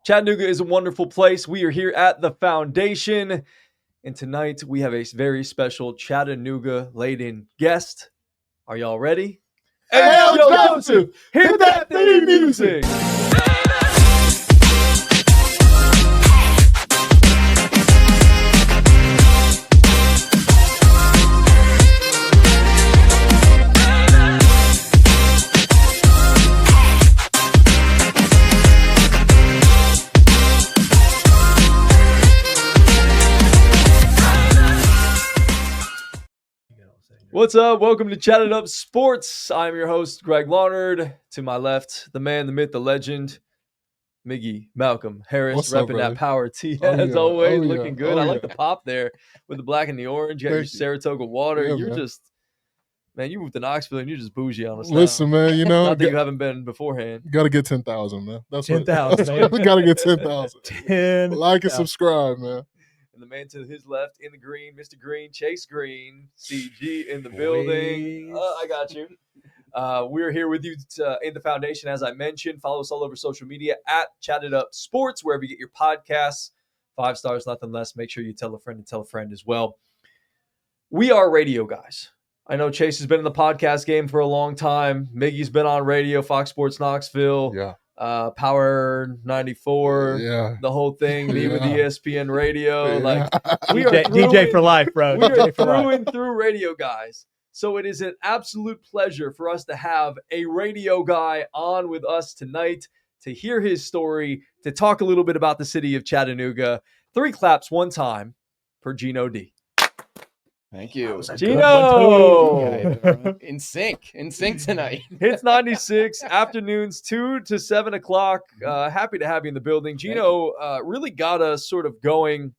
Chattanooga is a wonderful place. We are here at the Foundation, and tonight we have a very special Chattanooga-laden guest. Are y'all ready? Hey, Joseph, hit that theme music! What's up? Welcome to Chatted Up Sports. I'm your host, Greg Larnard. To my left, the man, the myth, the legend, Miggy Malcolm Harris, What's up, repping brother? that power T Oh, as yeah. always, Oh, yeah. looking good. Oh, I like yeah. the pop there with the black and the orange. You got your Thank you. Saratoga water. Yeah, You're man. just, man, you moved to Knoxville and you're just bougie on us Listen, now. man, you know, Not that you haven't been beforehand. got to get 10,000, man. That's 10,000, man. We got to get 10,000. 10. Like and subscribe, man. And the man to his left in the green, Mr. Green, Chase Green, CG in the building. I got you. We're here with you in the Foundation, as I mentioned. Follow us all over social media at Chatted Up Sports, wherever you get your podcasts. 5 stars, nothing less. Make sure you tell a friend and tell a friend as well. We are radio guys. I know Chase has been in the podcast game for a long time. Miggy's been on radio, Fox Sports Knoxville. Yeah. Power 94, Yeah. the whole thing, me with Yeah. ESPN radio. Yeah. Like we are DJ for life, bro. we are DJ for life. through and through radio guys. So it is an absolute pleasure for us to have a radio guy on with us tonight to hear his story, to talk a little bit about the city of Chattanooga. 3 claps one time for Gino D. Thank you. Gino! In sync tonight. Hits 96, afternoons 2 to 7 o'clock. Happy to have you in the building. Gino really got us sort of going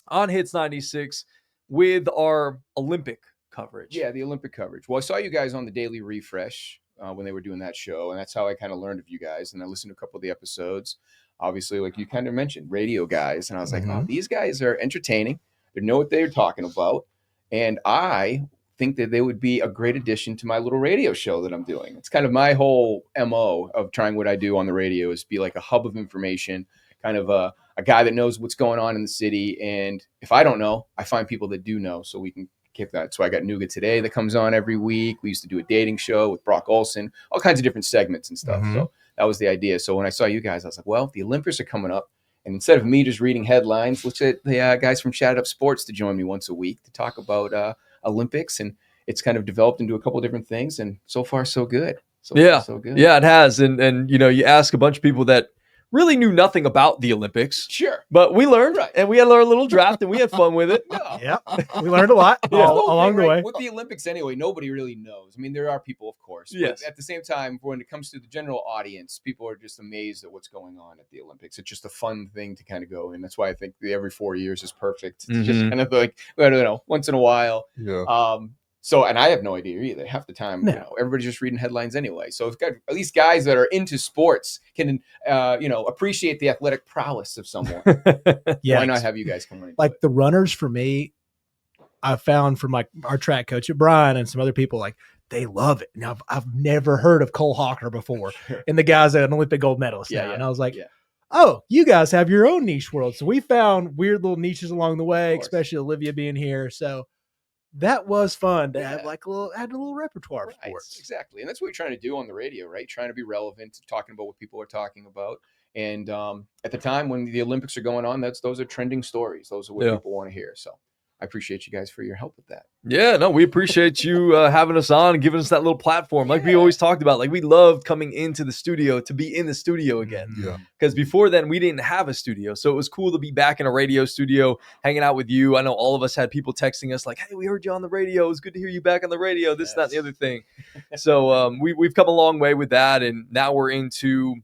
on Hits 96 with our Olympic coverage. Yeah, the Olympic coverage. Well, I saw you guys on the Daily Refresh when they were doing that show, and that's how I kind of learned of you guys. And I listened to a couple of the episodes. Obviously, like you kind of mentioned, radio guys. And I was like, oh, these guys are entertaining. They know what they're talking about. And I think that they would be a great addition to my little radio show that I'm doing. It's kind of my whole MO of trying what I do on the radio is be like a hub of information, kind of a guy that knows what's going on in the city. And if I don't know, I find people that do know so we can keep that. So I got Nougat Today that comes on every week. We used to do a dating show with Brock Olson, all kinds of different segments and stuff. So that was the idea. So when I saw you guys, I was like, well, the Olympics are coming up. And instead of me just reading headlines, let's get the guys from Chatted Up Sports to join me once a week to talk about Olympics. And it's kind of developed into a couple of different things. And so far, so good. So good. Yeah, it has. And you know, you ask a bunch of people that really knew nothing about the Olympics. Sure. But we learned, Right. And we had our little draft, and we had fun with it. Yeah, we learned a lot along the way. With the Olympics anyway, nobody really knows. I mean, there are people, of course. Yes. But at the same time, when it comes to the general audience, people are just amazed at what's going on at the Olympics. It's just a fun thing to kind of go in. That's why I think every 4 years is perfect. It's just kind of like, I don't know, once in a while. Yeah. So, and I have no idea either. Half the time, everybody's just reading headlines anyway. So, if at least guys that are into sports can, appreciate the athletic prowess of someone. Yeah. Why not have you guys come on? Like the runners for me, I found from like our track coach at Brian and some other people, like they love it. Now I've never heard of Cole Hawker before, and the guy's an Olympic gold medalist now. And I was like, oh, you guys have your own niche world. So we found weird little niches along the way, especially Olivia being here. So that was fun to have like a little repertoire for us. Exactly. And that's what we're trying to do on the radio, right? Trying to be relevant, talking about what people are talking about. And at the time when the Olympics are going on, those are trending stories. Those are what people want to hear. So I appreciate you guys for your help with that. Yeah, no, we appreciate you having us on and giving us that little platform. Like we always talked about, like we loved coming into the studio to be in the studio again. Yeah. Because before then we didn't have a studio. So it was cool to be back in a radio studio, hanging out with you. I know all of us had people texting us like, hey, we heard you on the radio. It was good to hear you back on the radio. This, that, and the other thing. So we've come a long way with that. And now we're into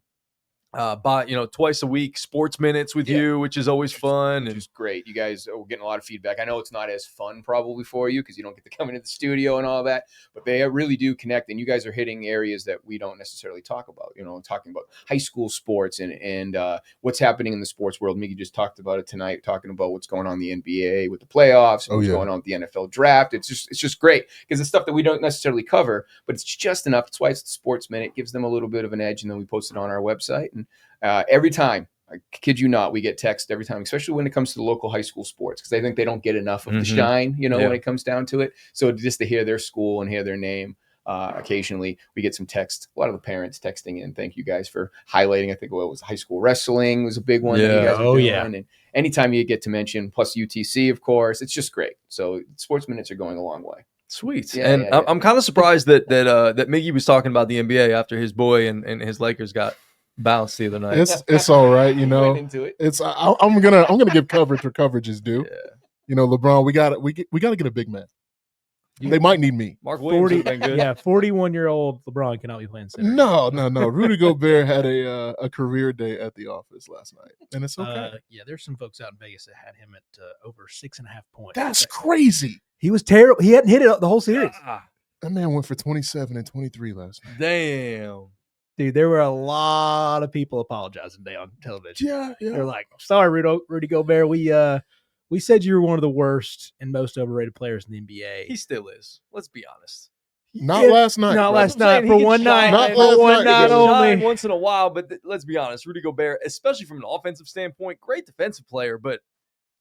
twice a week sports minutes with you, which is always fun. Which is great. You guys are getting a lot of feedback. I know it's not as fun probably for you because you don't get to come into the studio and all that, but they really do connect. And you guys are hitting areas that we don't necessarily talk about, talking about high school sports and what's happening in the sports world. Miggy just talked about it tonight, talking about what's going on in the NBA with the playoffs, and what's going on with the NFL draft. It's just great because it's stuff that we don't necessarily cover, but it's just enough. That's why it's the Sports Minute. It gives them a little bit of an edge, and then we post it on our website. And every time I kid you not, we get text every time, especially when it comes to the local high school sports, because I think they don't get enough of the shine, you know, when it comes down to it. So just to hear their school and hear their name, occasionally we get some text. A lot of the parents texting in, thank you guys for highlighting. I think it was high school wrestling was a big one that you guys are doing. And anytime you get to mention, plus UTC, of course, it's just great. So sports minutes are going a long way. Sweet. I'm kind of surprised that Miggy was talking about the NBA after his boy and his Lakers got bounced the other night. It's all right, you know. Into it. It's I'm gonna give coverage where coverage is due. Yeah. You know, LeBron, we got to get a big man. They might need me. Mark Williams has been good. Yeah, 41-year-old LeBron cannot be playing center. No. Rudy Gobert had a career day at the office last night, and it's okay. There's some folks out in Vegas that had him at over 6.5 points. That's crazy. He was terrible. He hadn't hit it the whole series. That man went for 27 and 23 last night. Damn. Dude, there were a lot of people apologizing today on television. Yeah. They're like, sorry, Rudy Gobert. We said you were one of the worst and most overrated players in the NBA. He still is. Let's be honest. Not last night. Not bro. last night. For one night. Not For last one night. night only. Once in a while, but let's be honest. Rudy Gobert, especially from an offensive standpoint, great defensive player, but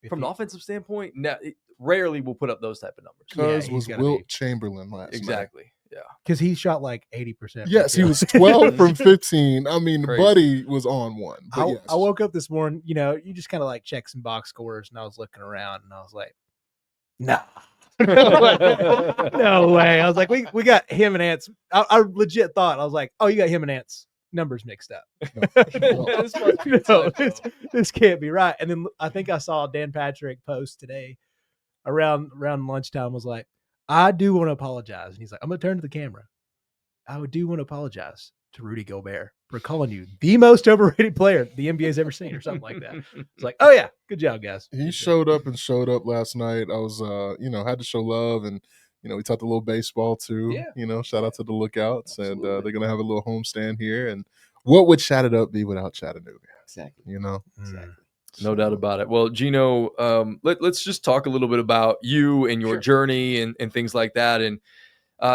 from an offensive standpoint, rarely will put up those type of numbers. Because was Wilt Chamberlain last night. Exactly. Yeah. Because he shot like 80%. Yes, he was 12 from 15. I mean, Crazy. Buddy was on one. But yes. I woke up this morning, you know, you just kind of like check some box scores, and I was looking around, and I was like, nah. No way. I was like, we got him and Ant's. I legit thought, I was like, oh, you got him and Ant's numbers mixed up. This can't be right. And then I think I saw Dan Patrick post today around lunchtime, was like, I do want to apologize. And he's like, I'm going to turn to the camera. I do want to apologize to Rudy Gobert for calling you the most overrated player the NBA's ever seen, or something like that. It's like, oh yeah, good job, guys. He showed up last night. I was, had to show love, and we talked a little baseball too. Yeah. Shout out to the Lookouts. Absolutely. And they're gonna have a little homestand here. And what would Chat It Up be without Chattanooga? Exactly. Exactly. No doubt about it. Well, Gino, let's just talk a little bit about you and your journey and things like that, and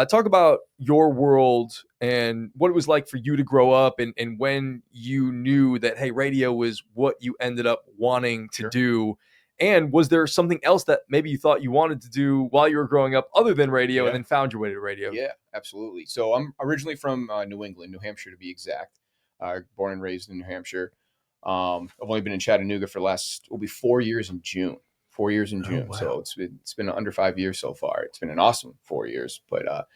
talk about your world and what it was like for you to grow up, and when you knew that, hey, radio was what you ended up wanting to do. And was there something else that maybe you thought you wanted to do while you were growing up other than radio, and then found your way to radio? Yeah, absolutely. So I'm originally from New England, New Hampshire to be exact. Born and raised in New Hampshire. I've only been in Chattanooga for will be 4 years in June. 4 years in June. Wow. So it's been under 5 years so far. It's been an awesome 4 years. But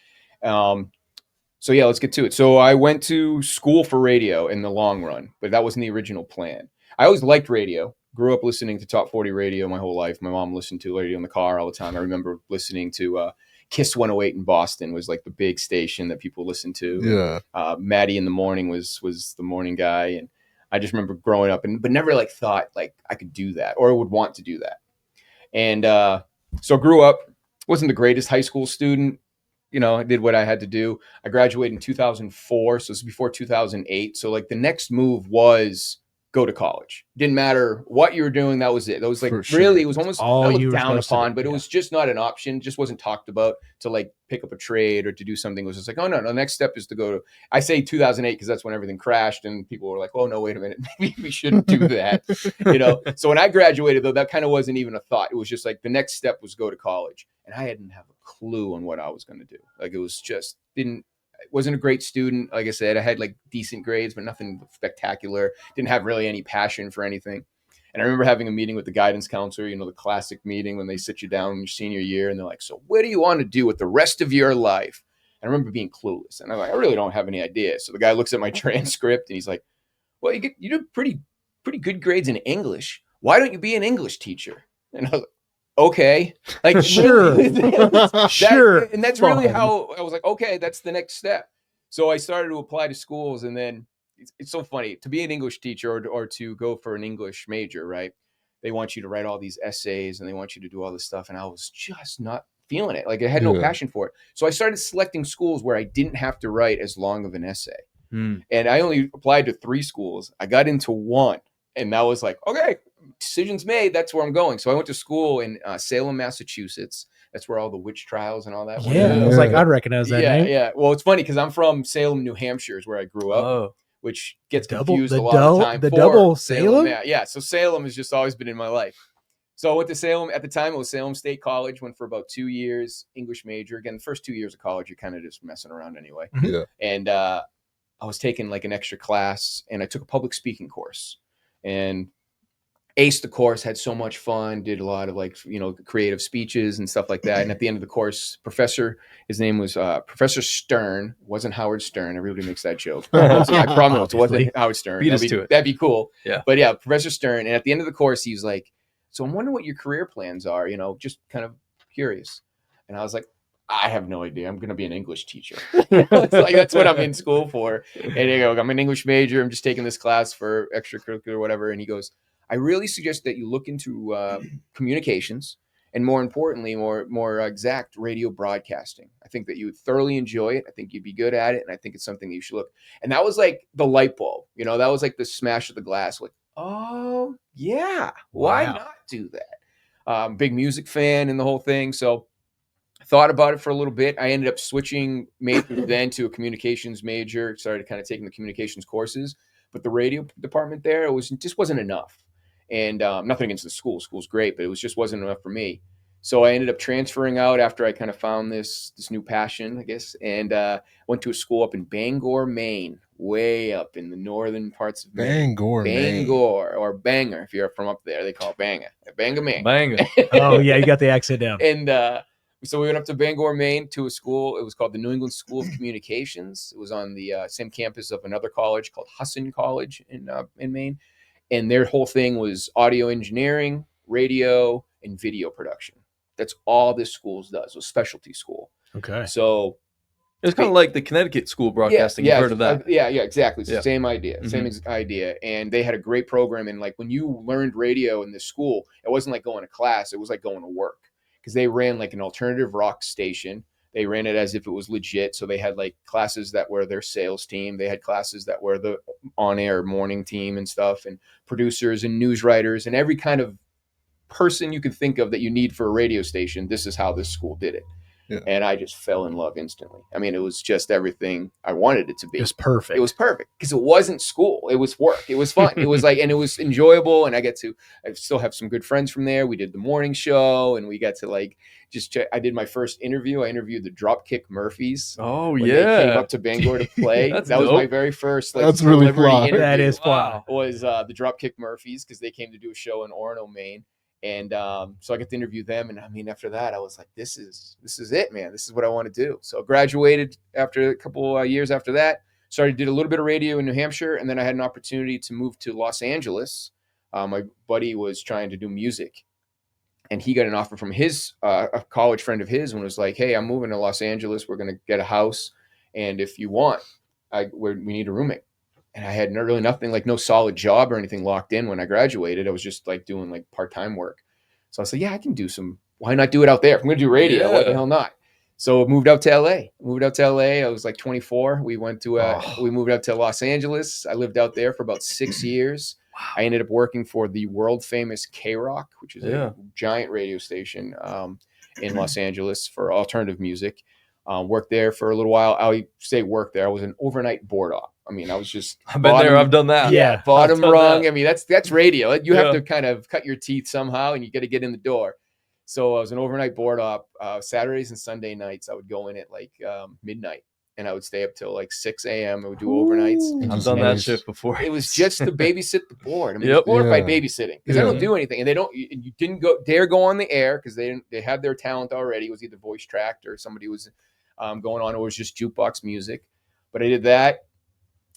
so yeah, let's get to it. So I went to school for radio in the long run, but that wasn't the original plan. I always liked radio. Grew up listening to Top 40 radio my whole life. My mom listened to radio in the car all the time. I remember listening to Kiss 108 in Boston was like the big station that people listened to. Yeah. Maddie in the morning was the morning guy, and I just remember growing up but never like thought like I could do that or would want to do that. And so grew up, wasn't the greatest high school student. I did what I had to do. I graduated in 2004, so it's before 2008. So like the next move was go to college. Didn't matter what you were doing. That was it. That was like really, it was almost all not you looked were down supposed to upon, do. but it was just not an option. Just wasn't talked about to like pick up a trade or to do something. It was just like, oh no, the next step is to go to, I say 2008 because that's when everything crashed and people were like, oh no, wait a minute, maybe we shouldn't do that. So when I graduated though, that kind of wasn't even a thought. It was just like the next step was go to college. And I didn't have a clue on what I was going to do. Like it was just wasn't a great student. Like I said, I had like decent grades, but nothing spectacular. Didn't have really any passion for anything. And I remember having a meeting with the guidance counselor, the classic meeting when they sit you down in your senior year and they're like, so what do you want to do with the rest of your life? And I remember being clueless. And I'm like, I really don't have any idea. So the guy looks at my transcript and he's like, well, you do pretty good grades in English. Why don't you be an English teacher? And I was like, okay, like Sure. Sure. And that's really how I was like, okay, that's the next step. So I started to apply to schools, and then it's so funny to be an English teacher or to go for an English major, right? They want you to write all these essays and they want you to do all this stuff. And I was just not feeling it. Like I had no passion for it. So I started selecting schools where I didn't have to write as long of an essay. And I only applied to 3 schools. I got into 1, and that was like, okay, decisions made. That's where I'm going. So I went to school in Salem, Massachusetts. That's where all the witch trials and all that. Yeah, I was like, I'd recognize that name. Yeah. Well, it's funny because I'm from Salem, New Hampshire, is where I grew up. which gets The confused a double- lot of the time. the for double Salem? Yeah. So Salem has just always been in my life. So I went to Salem. At the time, it was Salem State College. Went for about 2 years, English major. Again, the first 2 years of college, you're kind of just messing around anyway. Yeah. And I was taking like an extra class, and I took a public speaking course. And aced the course, had so much fun, did a lot of like, creative speeches and stuff like that. And at the end of the course, his name was Professor Stern, wasn't Howard Stern. Everybody makes that joke. So I promise it wasn't Howard Stern. That'd be cool. Yeah. But yeah, Professor Stern. And at the end of the course, he was like, so I'm wondering what your career plans are, just kind of curious. And I was like, I have no idea. I'm going to be an English teacher. It's like, that's what I'm in school for. And I go, I'm an English major. I'm just taking this class for extracurricular or whatever. And he goes, I really suggest that you look into communications and, more importantly, more exact radio broadcasting. I think that you would thoroughly enjoy it. I think you'd be good at it. And I think it's something that you should look. And that was like the light bulb, that was like the smash of the glass. Like, oh yeah, why not do that? Big music fan and the whole thing. So I thought about it for a little bit. I ended up switching then to a communications major, started kind of taking the communications courses, but the radio department there, just wasn't enough. And nothing against the school. School's great, but it just wasn't enough for me. So I ended up transferring out after I kind of found this new passion, I guess, and went to a school up in Bangor, Maine, way up in the northern parts of Maine. Bangor, or Bangor, if you're from up there. They call it Bangor. Bangor, Maine. Bangor. Oh, yeah, you got the accent down. And so we went up to Bangor, Maine, to a school. It was called the New England School of Communications. It was on the same campus of another college called Husson College in Maine. And their whole thing was audio engineering, radio, and video production. That's all this school does. It was a specialty school. Okay. So it's kind of like the Connecticut School of Broadcasting. You've heard of that? Yeah, exactly. It's the same idea. Same idea. And they had a great program. And like when you learned radio in this school, it wasn't like going to class. It was like going to work. Because they ran like an alternative rock station. They ran it as if it was legit. So they had like classes that were their sales team. They had classes that were the on-air morning team and stuff, and producers and news writers and every kind of person you could think of that you need for a radio station. This is how this school did it. Yeah. And I just fell in love instantly. I mean, it was just everything I wanted it to be. It was perfect. It was perfect because it wasn't school. It was work. It was fun. It was like, and it was enjoyable. And I still have some good friends from there. We did the morning show, and we got to like just check. I did my first interview. I interviewed the Dropkick Murphys. Oh, when yeah. They came up to Bangor to play. That was my very first. Like, that's really fly. Interview. That is fly. Was the Dropkick Murphys, because they came to do a show in Orono, Maine. And so I got to interview them. And I mean, after that, I was like, this is it, man. This is what I want to do. So I graduated after a couple years after that. Did a little bit of radio in New Hampshire. And then I had an opportunity to move to Los Angeles. My buddy was trying to do music. And he got an offer from a college friend of his, and was like, hey, I'm moving to Los Angeles. We're going to get a house. And if you want, we need a roommate. And I had really nothing, like no solid job or anything locked in when I graduated. I was just like doing like part-time work. So I said, yeah, I can do why not do it out there? If I'm going to do radio, why the hell not? So I moved out to LA. I was like 24. We moved out to Los Angeles. I lived out there for about 6 years. Wow. I ended up working for the world famous K-Rock, which is a giant radio station in Los Angeles for alternative music. Worked there for a little while. I say work there. I was an overnight board op. I mean, I was just. I've been there. I've done that. Yeah, bottom rung. That. I mean, that's radio. You have to kind of cut your teeth somehow, and you got to get in the door. So I was an overnight board op. Saturdays and Sunday nights, I would go in at like midnight, and I would stay up till like 6 a.m. I would do overnights. I've done that shift before. It was just to babysit the board. I mean, it's glorified babysitting, because I don't do anything, and you didn't dare go on the air because they had their talent already. It was either voice tracked or somebody was going on, or it was just jukebox music. But I did that.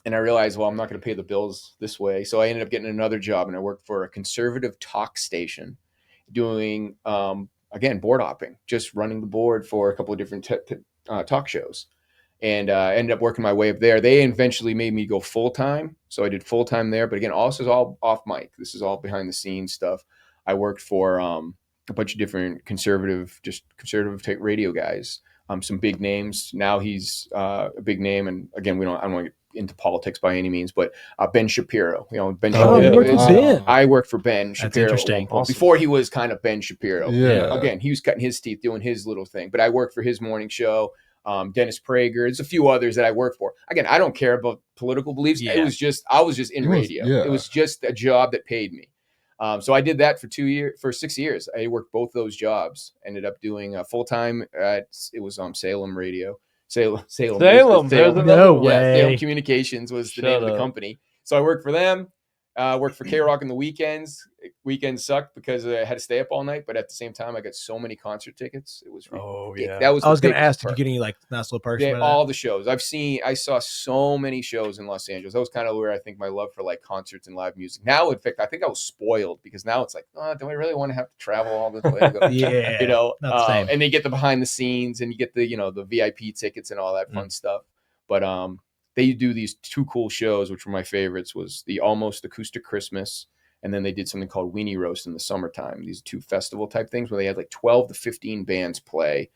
And I realized, well, I'm not going to pay the bills this way. So I ended up getting another job, and I worked for a conservative talk station doing, again, board hopping, just running the board for a couple of different talk shows. And I ended up working my way up there. They eventually made me go full-time. So I did full-time there. But again, also is all off mic. This is all behind the scenes stuff. I worked for a bunch of different conservative type radio guys. Some big names. Now he's a big name. And again, I don't want to get into politics by any means, but Ben Shapiro, Ben Shapiro. You worked with Ben. I worked for Ben Shapiro. That's interesting. Awesome. Before he was kind of Ben Shapiro. Yeah. Again, he was cutting his teeth doing his little thing, but I worked for his morning show. Dennis Prager. There's a few others that I work for. Again, I don't care about political beliefs. Yeah. I was just in radio. It was just a job that paid me. So I did that for 6 years. I worked both those jobs. Ended up doing full time at Salem Radio. Salem. No way. Salem Communications was the name of the company. So I worked for them. Worked for K-Rock on the weekends. Weekends sucked because I had to stay up all night, but at the same time, I got so many concert tickets. It was that was. I was going to ask, did you get any like nice little perks? All the shows I saw so many shows in Los Angeles. That was kind of where I think my love for like concerts and live music. Now, in fact, I think I was spoiled because now it's like, do I really want to have to travel all this way? Yeah, not the same. And they get the behind the scenes and you get the the VIP tickets and all that fun stuff. But they do these two cool shows, which were my favorites, was the Almost Acoustic Christmas. And then they did something called Weenie Roast in the summertime. These two festival type things where they had like 12 to 15 bands play,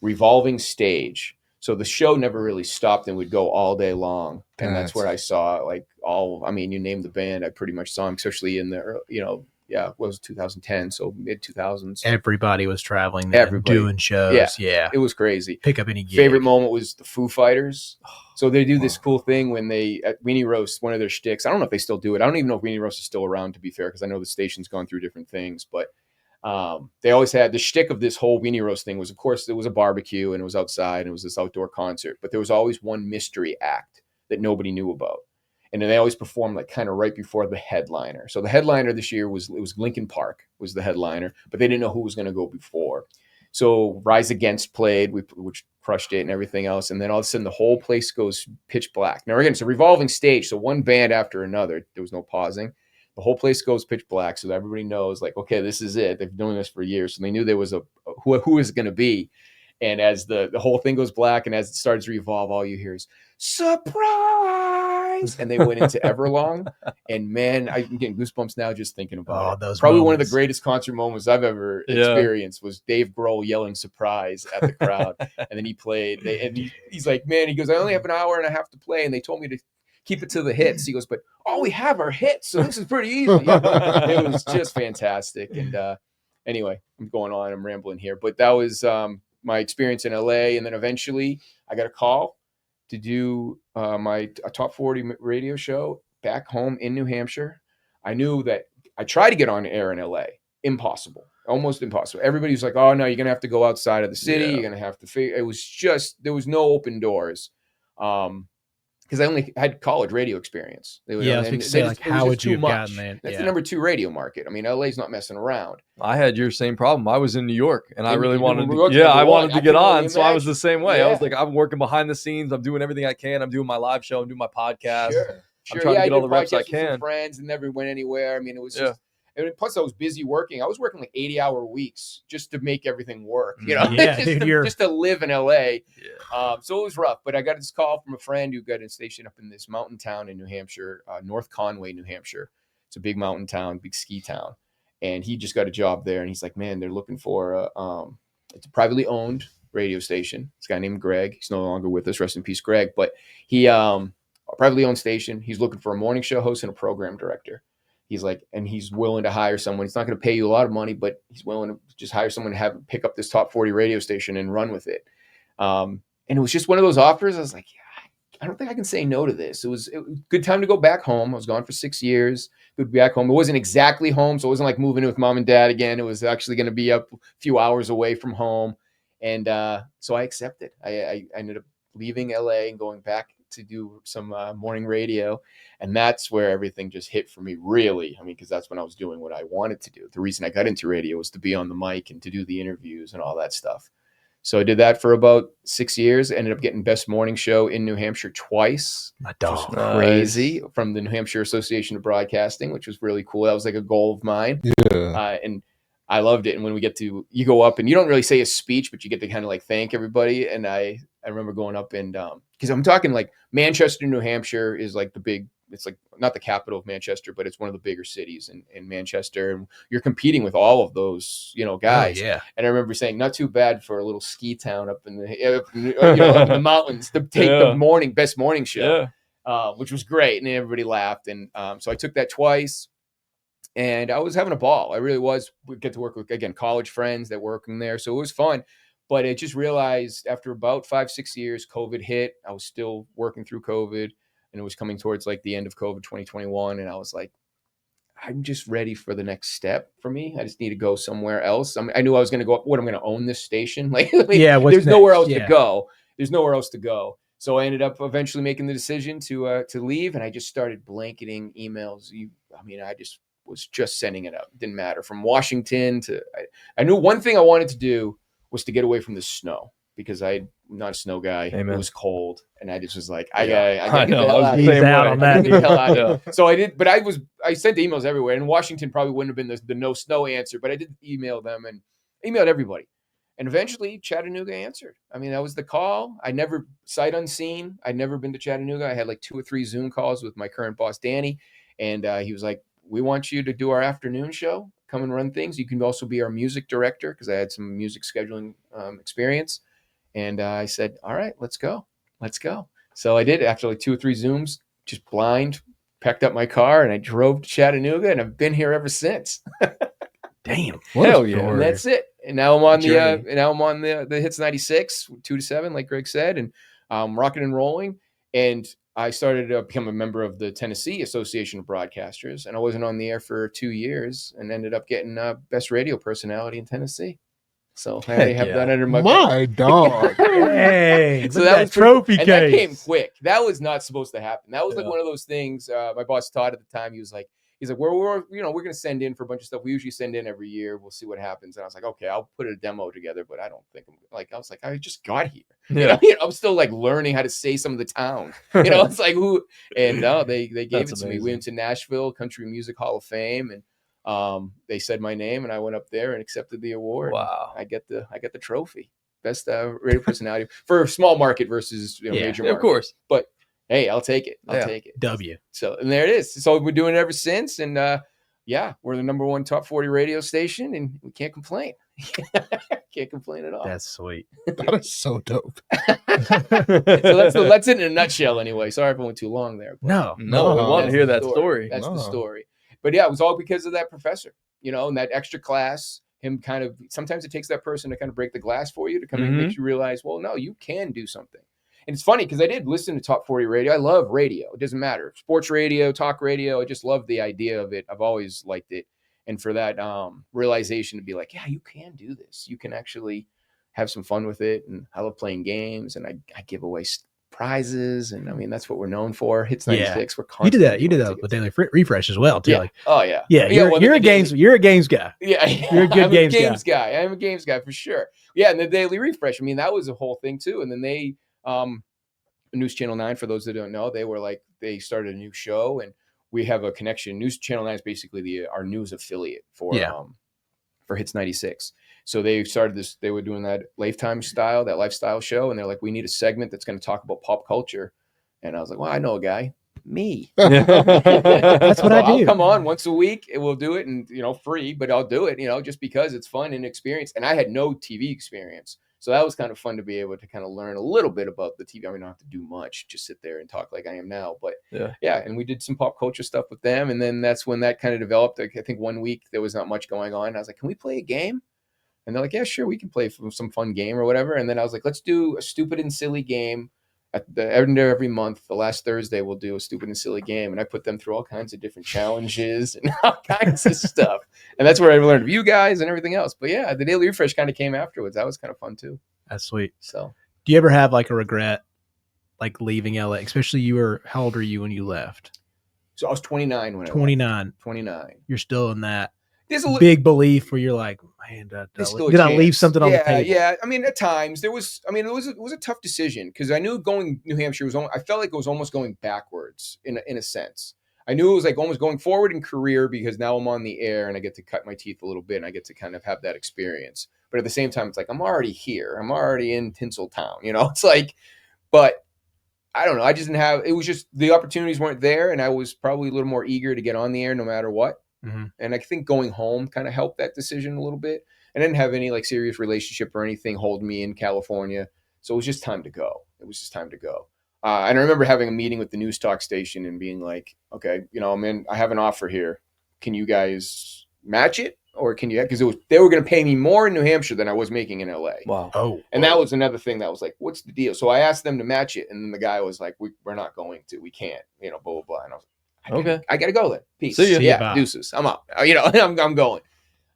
revolving stage. So the show never really stopped and would go all day long. And that's where I saw like you name the band, I pretty much saw them, especially in the, it was 2010. So mid 2000s. Everybody was traveling there, doing shows. Yeah. It was crazy. Pick up any gig. Favorite moment was the Foo Fighters. So they do this cool thing when they, at Weenie Roast, one of their shticks, I don't know if they still do it. I don't even know if Weenie Roast is still around, to be fair, because I know the station's gone through different things. But they always had the shtick of this whole Weenie Roast thing was, of course, it was a barbecue and it was outside and it was this outdoor concert. But there was always one mystery act that nobody knew about. And then they always performed like kind of right before the headliner. So the headliner this year was Linkin Park was the headliner, but they didn't know who was going to go before. So Rise Against played, which crushed it and everything else. And then all of a sudden the whole place goes pitch black. Now again, it's a revolving stage. So one band after another, there was no pausing. The whole place goes pitch black. So everybody knows like, okay, this is it. They've been doing this for years. So they knew there was who is it going to be. And as the whole thing goes black and as it starts to revolve, all you hear is surprise. And they went into Everlong. And man, I'm getting goosebumps now just thinking about it. Those Probably moments. One of the greatest concert moments I've ever experienced was Dave Grohl yelling surprise at the crowd. And then he played. He's like, man, he goes, I only have an hour and a half to play. And they told me to keep it to the hits. He goes, but all we have are hits. So this is pretty easy. It was just fantastic. And anyway, I'm going on. I'm rambling here. But that was my experience in LA. And then eventually I got a call to do a top 40 radio show back home in New Hampshire. I knew that I tried to get on air in LA. Impossible. Almost impossible. Everybody was like, oh, no, you're going to have to go outside of the city. You're going to have to it was just, there was no open doors. Because I only had college radio experience. I was going to say, like, how would you have gotten that? That's the number 2 radio market. I mean, LA's not messing around. I had your same problem. I was in New York, and I really wanted to. I wanted to get on, so I was the same way. I was like, I'm working behind the scenes. I'm doing everything I can. I'm doing my live show. I'm doing my podcast. Sure. I'm trying to get all the reps I can. Friends and never went anywhere. I mean, it was just. And plus, I was busy working. I was working like 80-hour weeks just to make everything work. Just to live in LA. Yeah. So it was rough. But I got this call from a friend who got a station up in this mountain town in New Hampshire, North Conway, New Hampshire. It's a big mountain town, big ski town. And he just got a job there. And he's like, man, they're looking for it's a privately owned radio station. This guy named Greg. He's no longer with us. Rest in peace, Greg. But he a privately owned station. He's looking for a morning show host and a program director. He's like, and he's willing to hire someone. He's not going to pay you a lot of money, but he's willing to just hire someone to pick up this top 40 radio station and run with it. And it was just one of those offers. I was like, yeah, I don't think I can say no to this. It was a good time to go back home. I was gone for 6 years. Good to be back home. It wasn't exactly home, so it wasn't like moving in with mom and dad again. It was actually going to be a few hours away from home. And so I accepted. I ended up leaving LA and going back to do some morning radio. And that's where everything just hit for me, really. I mean, because that's when I was doing what I wanted to do. The reason I got into radio was to be on the mic and to do the interviews and all that stuff. So I did that for about 6 years. Ended up getting Best Morning Show in New Hampshire twice. My dog. Crazy. From the New Hampshire Association of Broadcasting, which was really cool. That was like a goal of mine. Yeah. And I loved it. And when you go up and you don't really say a speech, but you get to kind of like thank everybody. And I remember going up and because I'm talking like Manchester, New Hampshire is like it's like not the capital of Manchester, but it's one of the bigger cities in Manchester. And you're competing with all of those, guys. Oh, yeah. And I remember saying, not too bad for a little ski town up in up in the mountains to take the Best Morning Show, which was great. And everybody laughed. And so I took that twice. And I was having a ball. I really was. We get to work with, again, college friends that were working there. So it was fun. But I just realized after about 5-6 years, COVID hit. I was still working through COVID, and it was coming towards like the end of COVID 2021. And I was like, I'm just ready for the next step for me. I just need to go somewhere else. I knew I was going to go up. What, I'm going to own this station? Like, there's nowhere else to go. There's nowhere else to go. So I ended up eventually making the decision to leave, and I just started blanketing emails. I just was just sending it out. It didn't matter. From Washington to, I knew one thing I wanted to do was to get away from the snow, because I'm not a snow guy. Amen. It was cold, and I just was like, I gotta know. get the hell out. He's out on that. Get the hell out of here. So I did, but I sent the emails everywhere, and Washington probably wouldn't have been the no snow answer, but I did email them and emailed everybody. And eventually Chattanooga answered. I mean, that was the call. I never, sight unseen, I'd never been to Chattanooga. I had like 2 or 3 Zoom calls with my current boss, Danny. And he was like, we want you to do our afternoon show. Come and run things. You can also be our music director, because I had some music scheduling experience. And I said, all right, let's go. Let's go. So I did, after like 2 or 3 Zooms, just blind, packed up my car, and I drove to Chattanooga, and I've been here ever since. Damn. Hell yeah. And that's it. And now I'm on the Hits 96, 2 to 7, like Greg said, and rocking and rolling. And I started to become a member of the Tennessee Association of Broadcasters, and I wasn't on the air for 2 years, and ended up getting best radio personality in Tennessee. So I already have that under my belt. My dog. Hey, So that trophy case. And that came quick. That was not supposed to happen. That was like one of those things. My boss Todd at the time, he's like, we're going to send in for a bunch of stuff. We usually send in every year. We'll see what happens. And I was like, okay, I'll put a demo together, but I don't think I just got here. Yeah. I'm still like learning how to say some of the towns. It's like who, and they gave it to me. We went to Nashville Country Music Hall of Fame, and they said my name, and I went up there and accepted the award. Wow. I get the trophy. Best radio personality for a small market versus major market. Of course. But hey, I'll take it. I'll take it. W. So, and there it is. So we're doing it ever since. And we're the number 1 top 40 radio station, and we can't complain. Can't complain at all. That's sweet. That is so dope. So that's it in a nutshell anyway. Sorry if I went too long there. No, we want to hear that story. That's the story. But yeah, it was all because of that professor, and that extra class, him kind of, sometimes it takes that person to kind of break the glass for you, to kind of make you realize, well, no, you can do something. And it's funny because I did listen to Top 40 radio. I love radio. It doesn't matter. Sports radio, talk radio. I just love the idea of it. I've always liked it. And for that realization to be like, yeah, you can do this. You can actually have some fun with it. And I love playing games, and I give away prizes. And I mean, that's what we're known for. Hits 96. We're constantly You did that with Daily Refresh as well, too. Yeah. Like, You're a games guy. Yeah. You're a good games guy. I'm a games guy for sure. Yeah. And the Daily Refresh, I mean, that was a whole thing too. And then they, News Channel 9, for those that don't know, they started a new show, and we have a connection. News Channel 9 is basically our news affiliate for Hits 96. So they started this, they were doing that lifetime style, that lifestyle show. And they're like, we need a segment that's going to talk about pop culture. And I was like, well, I know a guy, me. That's what I do. I'll come on once a week, and we'll do it, and, free, but I'll do it, just because it's fun and experience. And I had no TV experience. So that was kind of fun to be able to kind of learn a little bit about the TV. I mean, I don't have to do much, just sit there and talk like I am now. But and we did some pop culture stuff with them. And then that's when that kind of developed. Like, I think one week there was not much going on. I was like, can we play a game? And they're like, yeah, sure, we can play some fun game or whatever. And then I was like, let's do a stupid and silly game. At the end of every month, the last Thursday, we'll do a stupid and silly game. And I put them through all kinds of different challenges and all kinds of stuff. And that's where I learned of you guys and everything else. But yeah, the Daily Refresh kind of came afterwards. That was kind of fun too. That's sweet. So do you ever have like a regret, like leaving LA? Especially how old are you when you left? So I was 29 when 29. 29. You're still in that There's a big belief where you're like, man, did I leave something on the table? Yeah. I mean, at times it was a tough decision, because I knew going New Hampshire I felt like it was almost going backwards in a sense. I knew it was like almost going forward in career, because now I'm on the air and I get to cut my teeth a little bit and I get to kind of have that experience. But at the same time, it's like, I'm already here. I'm already in Tinseltown, it's like, but I don't know. I just didn't have, it was just the opportunities weren't there. And I was probably a little more eager to get on the air no matter what. Mm-hmm. And I think going home kind of helped that decision a little bit. I didn't have any like serious relationship or anything holding me in California. So it was just time to go. And I remember having a meeting with the news talk station and being like, okay, I have an offer here. Can you guys match it? or can you, because they were going to pay me more in New Hampshire than I was making in LA. Wow. Oh, And that was another thing that was like, what's the deal? So I asked them to match it. And then the guy was like, we're not going to, we can't, blah, blah, blah. And I was like, Okay. I got to go then. Peace. See ya. Yeah, deuces. I'm out. I'm going.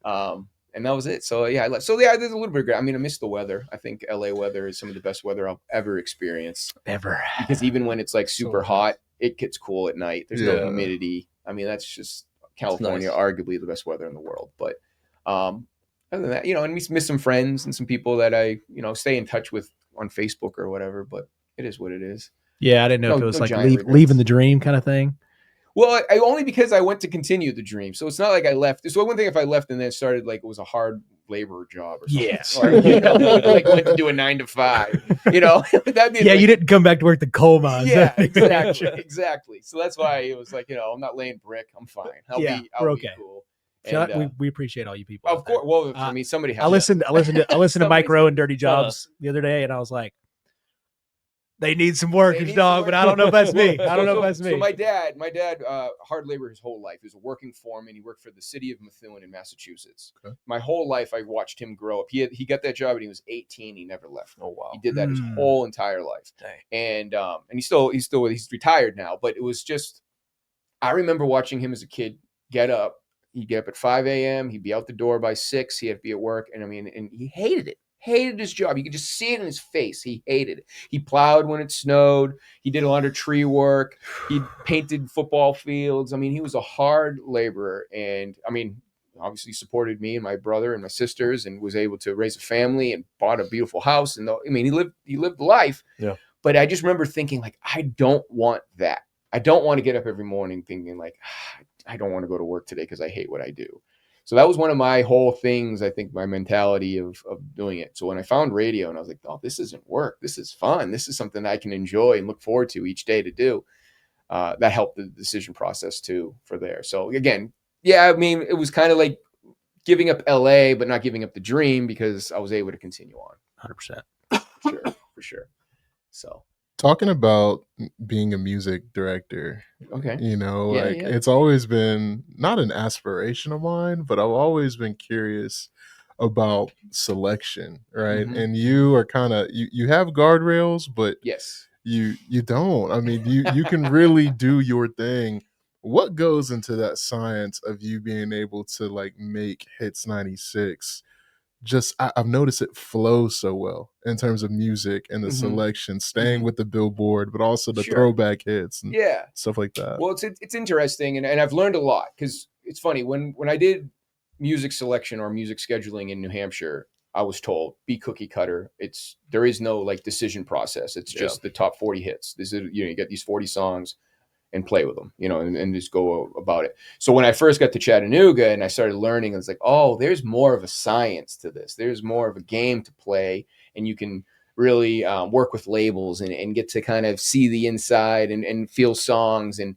And that was it. So I left. So there's a little bit of, I miss the weather. I think LA weather is some of the best weather I'll ever experience. Ever. Because even when it's like super hot, it gets cool at night. There's no Yeah. humidity. That's just California, arguably the best weather in the world. But other than that, and we miss some friends and some people that I, stay in touch with on Facebook or whatever. But it is what it is. Yeah, I didn't know if it was like giant regrets. leaving the dream kind of thing. Well, only because I went to continue the dream. So it's not like I left. So one thing if I left and then started like it was a hard labor job or something. Yes. Or, like went to do a 9 to 5. That'd be Yeah, like, you didn't come back to work the coal mines. Yeah, exactly. So that's why it was like, I'm not laying brick. I'm fine. I'll we're be okay. Cool. And, we appreciate all you people. Of course. Well, somebody has. I listened to Mike Rowe and Dirty Jobs the other day, and I was like, they need some workers, dog, but I don't know if that's me. So my dad, hard labor his whole life. He was a working foreman. He worked for the city of Methuen in Massachusetts. Okay. My whole life, I watched him grow up. He got that job when he was 18. He never left. Oh wow. He did that his whole entire life. Dang. And he's retired now. But it was just, I remember watching him as a kid get up. He'd get up at 5 a.m. He'd be out the door by 6. He had to be at work, and he hated it. Hated his job. You could just see it in his face. He hated it. He plowed when it snowed. He did a lot of tree work. He painted football fields. He was a hard laborer. And obviously supported me and my brother and my sisters and was able to raise a family and bought a beautiful house. And he lived life. Yeah. But I just remember thinking like, I don't want that. I don't want to get up every morning thinking like, I don't want to go to work today because I hate what I do. So that was one of my whole things, I think, my mentality of doing it. So when I found radio and I was like, oh, this isn't work. This is fun. This is something I can enjoy and look forward to each day to do. That helped the decision process too for there. So again, it was kind of like giving up LA, but not giving up the dream because I was able to continue on. 100%. For sure. So. Talking about being a music director, okay, it's always been not an aspiration of mine, but I've always been curious about selection, right? Mm-hmm. And you are kind of you have guardrails, but yes, you don't. You can really do your thing. What goes into that science of you being able to like make Hits 96? Just I've noticed it flows so well in terms of music and the selection, staying with the Billboard, but also the throwback hits and stuff like that. Well, it's interesting, and I've learned a lot because it's funny when I did music selection or music scheduling in New Hampshire, I was told be cookie cutter. There is no like decision process. It's just the top 40 hits. This is you get these 40 songs and play with them, and just go about it. So when I first got to Chattanooga and I started learning, I was like, oh, there's more of a science to this. There's more of a game to play, and you can really work with labels and get to kind of see the inside and feel songs and,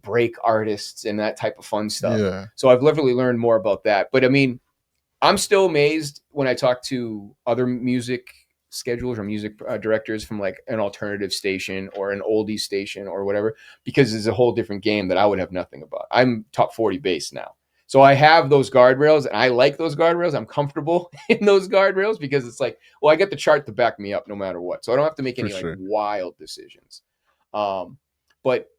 break artists and that type of fun stuff. Yeah. So I've literally learned more about that. But I'm still amazed when I talk to other music schedulers or music directors from like an alternative station or an oldie station or whatever, because it's a whole different game that I would have nothing about. I'm top 40 bass now. So I have those guardrails and I like those guardrails. I'm comfortable in those guardrails because it's like, well, I get the chart to back me up no matter what. So I don't have to make any like wild decisions. But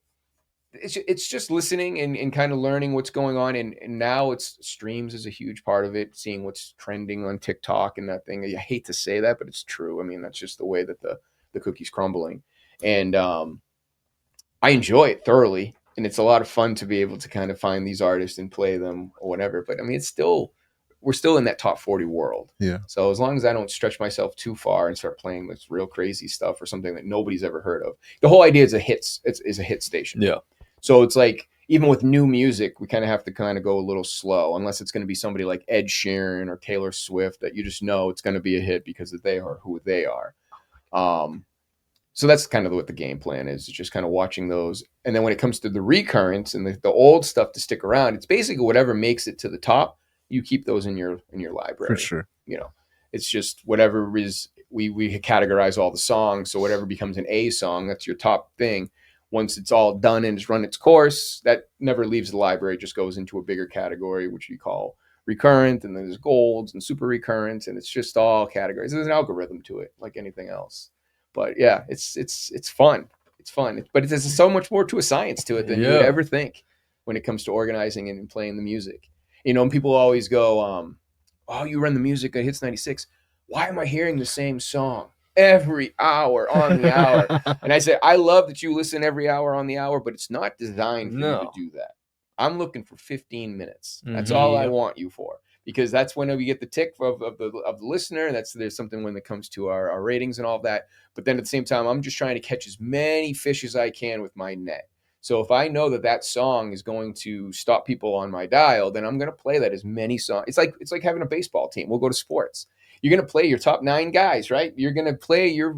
it's just listening and kind of learning what's going on. And now it's streams is a huge part of it, seeing what's trending on TikTok and that thing. I hate to say that, but it's true. That's just the way that the cookie's crumbling. And I enjoy it thoroughly. And it's a lot of fun to be able to kind of find these artists and play them or whatever. But we're still in that top 40 world. Yeah. So as long as I don't stretch myself too far and start playing this real crazy stuff or something that nobody's ever heard of. The whole idea is is a hit station. Yeah. So it's like, even with new music, we kind of have to kind of go a little slow, unless it's going to be somebody like Ed Sheeran or Taylor Swift that you just know it's going to be a hit because they are who they are. So that's kind of what the game plan is just kind of watching those. And then when it comes to the recurrents and the old stuff to stick around, it's basically whatever makes it to the top, you keep those in your library. For sure. It's just whatever is, we categorize all the songs. So whatever becomes an A song, that's your top thing. Once it's all done and it's run its course, that never leaves the library. It just goes into a bigger category, which we call recurrent, and then there's golds and super recurrent, and it's just all categories. There's an algorithm to it, like anything else. But yeah, it's fun. It's fun, but there's so much more to a science to it than you would ever think when it comes to organizing and playing the music. You know, and people always go, "Oh, you run the music at Hits 96. Why am I hearing the same song every hour on the hour?" And I say, I love that you listen every hour on the hour, but it's not designed for you to do that. I'm looking for 15 minutes. That's all I want you for, because that's when we get the tick of the listener. There's something when it comes to our ratings and all of that. But then at the same time, I'm just trying to catch as many fish as I can with my net. So if I know that song is going to stop people on my dial, then I'm going to play that as many songs. It's like having a baseball team. We'll go to sports. You're going to play your top 9 guys, right? You're going to play your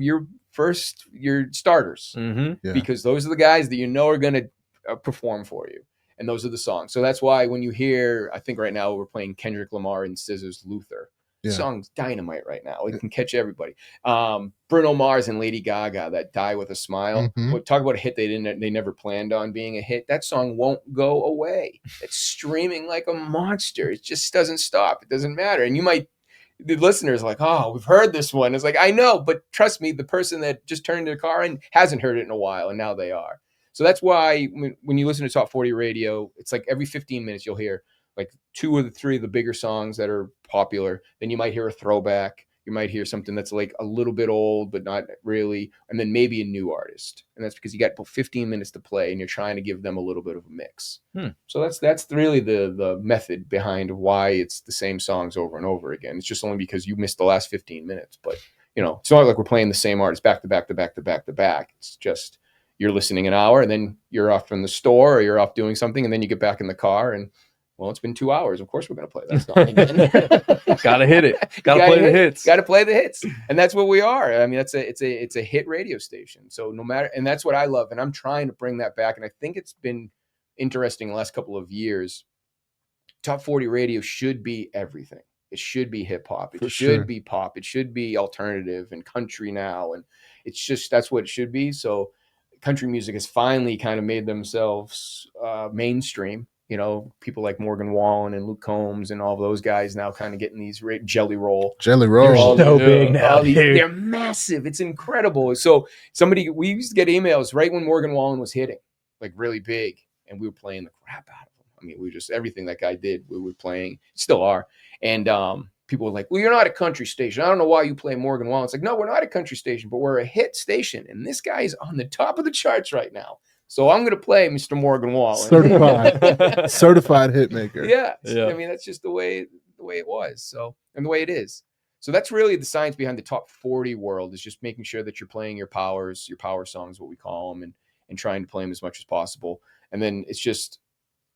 starters, because those are the guys that you know are going to perform for you. And those are the songs. So that's why when you hear, I think right now we're playing Kendrick Lamar and SZA's Luther. The song's dynamite right now. It can catch everybody. Bruno Mars and Lady Gaga, that Die With a Smile. Talk about a hit they never planned on being a hit. That song won't go away. It's streaming like a monster. It just doesn't stop. It doesn't matter. And the listeners are like, "Oh, we've heard this one." It's like, I know, but trust me, the person that just turned their car in hasn't heard it in a while, and now they are. So that's why when you listen to Top 40 radio, it's like every 15 minutes you'll hear like 2 or 3 of the bigger songs that are popular. Then you might hear a throwback. You might hear something that's like a little bit old, but not really. And then maybe a new artist. And that's because you got 15 minutes to play and you're trying to give them a little bit of a mix. So that's really the method behind why it's the same songs over and over again. It's just only because you missed the last 15 minutes. But, it's not like we're playing the same artist back to back to back to back to back. It's just you're listening an hour and then you're off from the store or you're off doing something. And then you get back in the car and, well, it's been 2 hours. Of course we're going to play that song again. Gotta hit it. Gotta play the hits. Gotta play the hits. And that's what we are. I mean, it's a hit radio station. So no matter, and that's what I love. And I'm trying to bring that back. And I think it's been interesting the last couple of years. Top 40 radio should be everything. It should be hip hop. It should be pop. It should be alternative and country now. And it's just, that's what it should be. So country music has finally kind of made themselves mainstream. People like Morgan Wallen and Luke Combs and all of those guys now kind of getting these Jelly Roll. You're so big now, dude. They're massive. It's incredible. So we used to get emails right when Morgan Wallen was hitting, like really big, and we were playing the crap out of him. I mean, everything that guy did, we were playing, still are. And people were like, "Well, you're not a country station. I don't know why you play Morgan Wallen." It's like, no, we're not a country station, but we're a hit station. And this guy is on the top of the charts right now. So I'm going to play Mr. Morgan Wallen. Certified hit maker. Yeah. I mean, that's just the way it was. So, and the way it is. So that's really the science behind the top 40 world, is just making sure that you're playing your power songs, what we call them, and trying to play them as much as possible. And then it's just,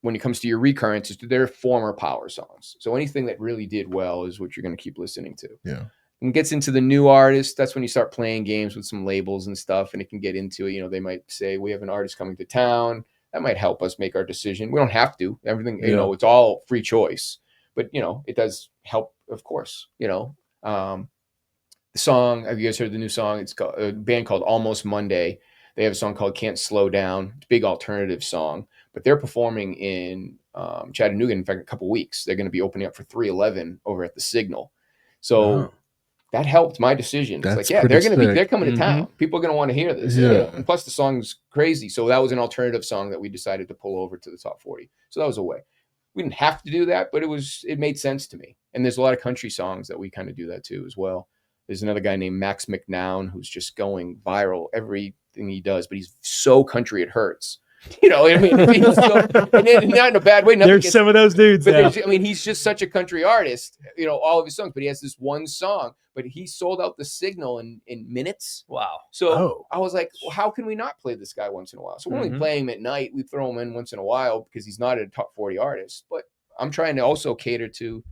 when it comes to your recurrence, they're former power songs. So anything that really did well is what you're going to keep listening to. Yeah. And gets into the new artist, that's when you start playing games with some labels and stuff, and it can get into it. They might say, we have an artist coming to town. That might help us make our decision. We don't have to. Everything, it's all free choice. But, it does help, of course. The song, have you guys heard the new song? It's called, a band called Almost Monday. They have a song called Can't Slow Down. It's a big alternative song. But they're performing in Chattanooga in fact, a couple weeks. They're going to be opening up for 311 over at the Signal. So that helped my decision. It's like, they're coming to town. People are going to want to hear this. Yeah. And plus the song's crazy. So that was an alternative song that we decided to pull over to the top 40. So that was a way. We didn't have to do that, but it made sense to me. And there's a lot of country songs that we kind of do that too as well. There's another guy named Max McNown who's just going viral everything he does, but he's so country it hurts. I mean, he's not in a bad way. There's some of those dudes. But he's just such a country artist. All of his songs, but he has this one song. But he sold out the Signal in minutes. Wow! So I was like, well, how can we not play this guy once in a while? So we're only playing him at night. We throw him in once in a while because he's not a top 40 artist. But I'm trying to also cater to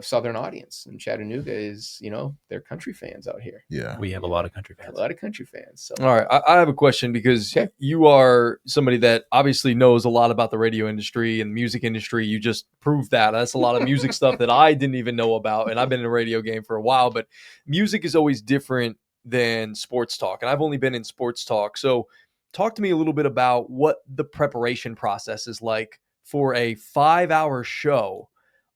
Southern audience, and Chattanooga is, they're country fans out here. Yeah, we have a lot of country fans. So. All right, I have a question, because you are somebody that obviously knows a lot about the radio industry and the music industry. You just proved that. That's a lot of music stuff that I didn't even know about, and I've been in a radio game for a while. But music is always different than sports talk, and I've only been in sports talk. So talk to me a little bit about what the preparation process is like for a 5-hour show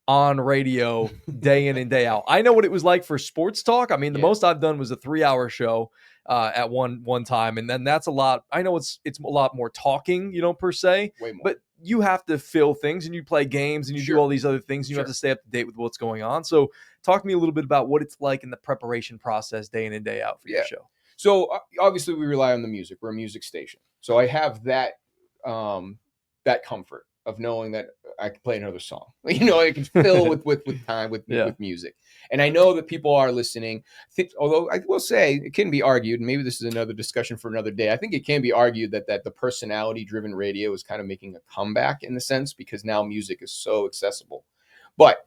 on radio day in and day out. I know what it was like for sports talk. I mean, the most I've done was a 3-hour show at one time, and then that's a lot. I know it's a lot more talking, per se, Way more. but you have to fill things, and you play games, and you do all these other things, and you have to stay up to date with what's going on. So talk to me a little bit about what it's like in the preparation process day in and day out for your show. So obviously we rely on the music. We're a music station. So I have that that comfort of knowing that I can play another song. I can fill with time with music. And I know that people are listening. Although I will say it can be argued, and maybe this is another discussion for another day. I think it can be argued that the personality-driven radio is kind of making a comeback in the sense because now music is so accessible. But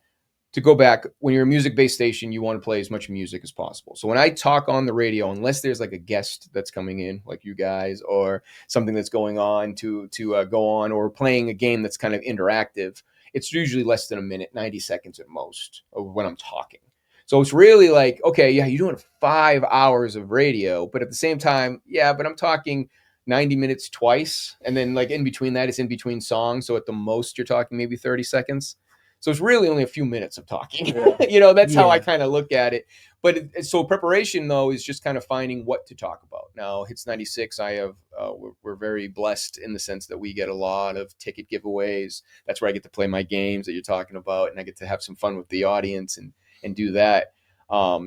to go back, when you're a music-based station, you want to play as much music as possible. So when I talk on the radio, unless there's like a guest that's coming in, like you guys, or something that's going on to go on, or playing a game that's kind of interactive, it's usually less than a minute, 90 seconds at most, of when I'm talking. So it's really like, okay, yeah, you're doing 5 hours of radio, but at the same time, but I'm talking 90 minutes twice, and then like in between that, it's in between songs. So at the most, you're talking maybe 30 seconds. So it's really only a few minutes of talking. That's how I kind of look at it. But so preparation, though, is just kind of finding what to talk about. Now, Hits 96, we're very blessed in the sense that we get a lot of ticket giveaways. That's where I get to play my games that you're talking about, and I get to have some fun with the audience and do that.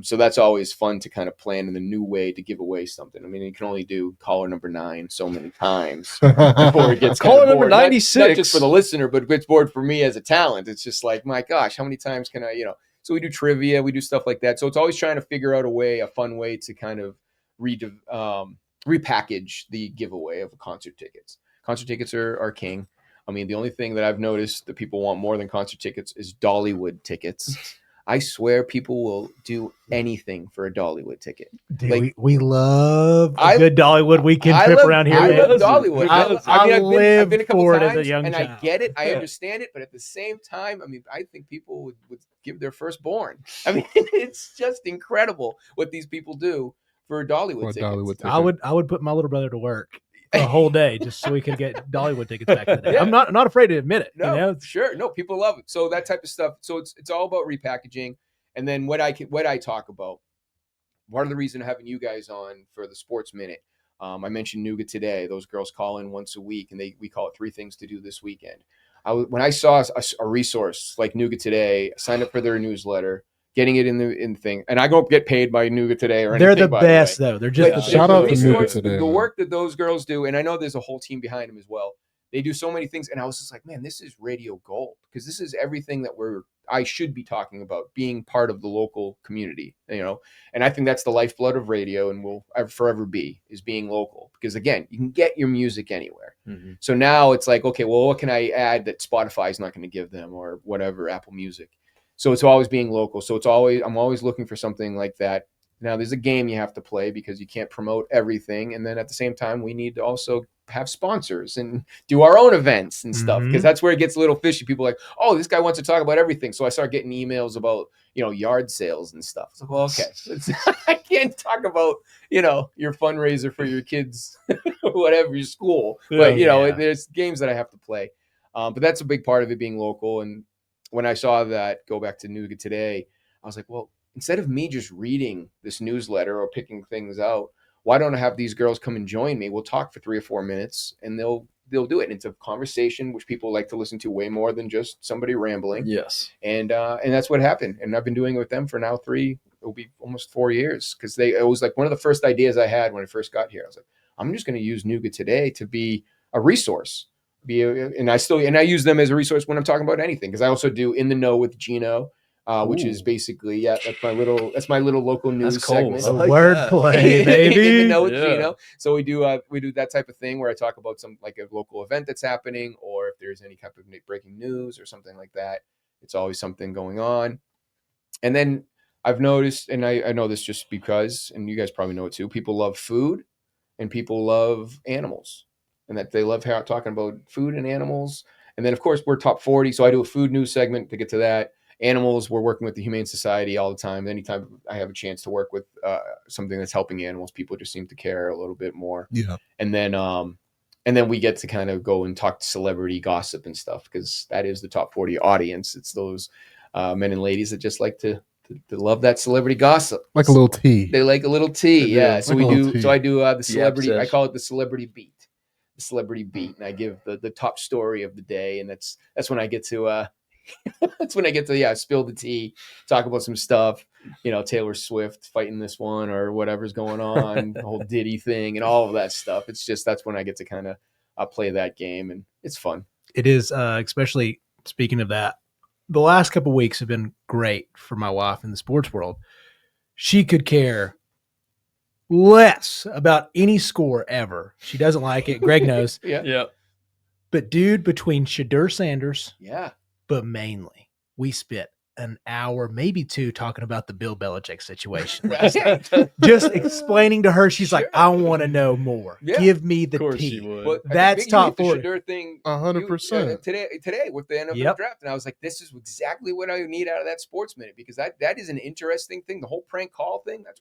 So that's always fun to kind of plan in a new way to give away something. I mean, you can only do caller number 9 so many times before it gets caller number bored. 96. Not just for the listener, but it gets bored for me as a talent. It's just like, my gosh, how many times can I, So we do trivia, we do stuff like that. So it's always trying to figure out a fun way to kind of repackage the giveaway of concert tickets. Concert tickets are king. I mean, the only thing that I've noticed that people want more than concert tickets is Dollywood tickets. I swear people will do anything for a Dollywood ticket. Dude, like, we love a good Dollywood weekend trip around here. I love Dollywood. I've been a couple times, as a young and child. I get it. I understand it. But at the same time, I mean, I think people would give their firstborn. I mean, it's just incredible what these people do for a Dollywood ticket. I would put my little brother to work a whole day just so we could get Dollywood tickets back in the day. I'm not afraid to admit it. No, sure. No, people love it. So that type of stuff. So it's all about repackaging. And then what I talk about, part of the reason having you guys on for the Sports Minute, I mentioned Nougat today. Those girls call in once a week, and we call it 3 things to do this weekend. When I saw a resource like Nougat today, signed up for their newsletter, getting it in the thing, and I don't get paid by Nougat today or anything. They're the best, though. They're just the best. Shout out to Nougat today. The work that those girls do, and I know there's a whole team behind them as well. They do so many things, and I was just like, man, this is radio gold, because this is everything that I should be talking about, being part of the local community, and I think that's the lifeblood of radio, and will forever be, is being local, because again, you can get your music anywhere. Mm-hmm. So now it's like, okay, well, what can I add that Spotify is not going to give them, or whatever, Apple Music? So it's always being local. So I'm always looking for something like that. Now there's a game you have to play, because you can't promote everything. And then at the same time, we need to also have sponsors and do our own events and stuff, because that's where it gets a little fishy. People are like, oh, this guy wants to talk about everything. So I start getting emails about, yard sales and stuff. It's like, well, okay, I can't talk about, your fundraiser for your kids, whatever, your school. But, there's games that I have to play. But that's a big part of it, being local. And when I saw that, go back to Nougat today, I was like, well, instead of me just reading this newsletter or picking things out, why don't I have these girls come and join me? We'll talk for 3 or 4 minutes, and they'll do it. And it's a conversation, which people like to listen to way more than just somebody rambling. Yes. And that's what happened. And I've been doing it with them for now it'll be almost 4 years, because it was like one of the first ideas I had when I first got here. I was like, I'm just going to use Nougat today to be a resource. And I use them as a resource when I'm talking about anything, because I also do In the Know with Gino, which is basically, that's my little local news segment. Like wordplay, baby. In the Know with Gino. So we do that type of thing where I talk about some, like, a local event that's happening, or if there's any type of breaking news or something like that. It's always something going on. And then I've noticed, and I know this just because, and you guys probably know it too, people love food and people love animals, and that they love talking about food and animals. And then, of course, we're top 40. So I do a food news segment to get to that. Animals, we're working with the Humane Society all the time. Anytime I have a chance to work with something that's helping animals, people just seem to care a little bit more. Yeah. And then we get to kind of go and talk to celebrity gossip and stuff, because that is the top 40 audience. It's those men and ladies that just like to love that celebrity gossip. Like a little tea. They like a little tea. Yeah. So Like we do. tea. So I do the celebrity. I session. call it the celebrity beat. The celebrity beat, and I give the top story of the day, and that's when I get to spill the tea, talk about some stuff, Taylor Swift fighting this one or whatever's going on, the whole Diddy thing and all of that stuff. It's just that's when I get to kind of play that game, and it's fun. It is, especially speaking of that, the last couple of weeks have been great for my wife in the sports world. She could care less about any score ever. She doesn't like it. Greg knows. Yeah. But dude, between Shadur Sanders, Yeah, but mainly we spent an hour, maybe two, talking about the Bill Belichick situation. Just explaining to her, she's like, I want to know more. Yeah. Give me the Of course tea. she would. but That's top 40. The Shadur thing 100%. today with the NFL Yep. draft, and I was like, this is exactly what I need out of that Sports Minute, because that is an interesting thing. The whole prank call thing, that's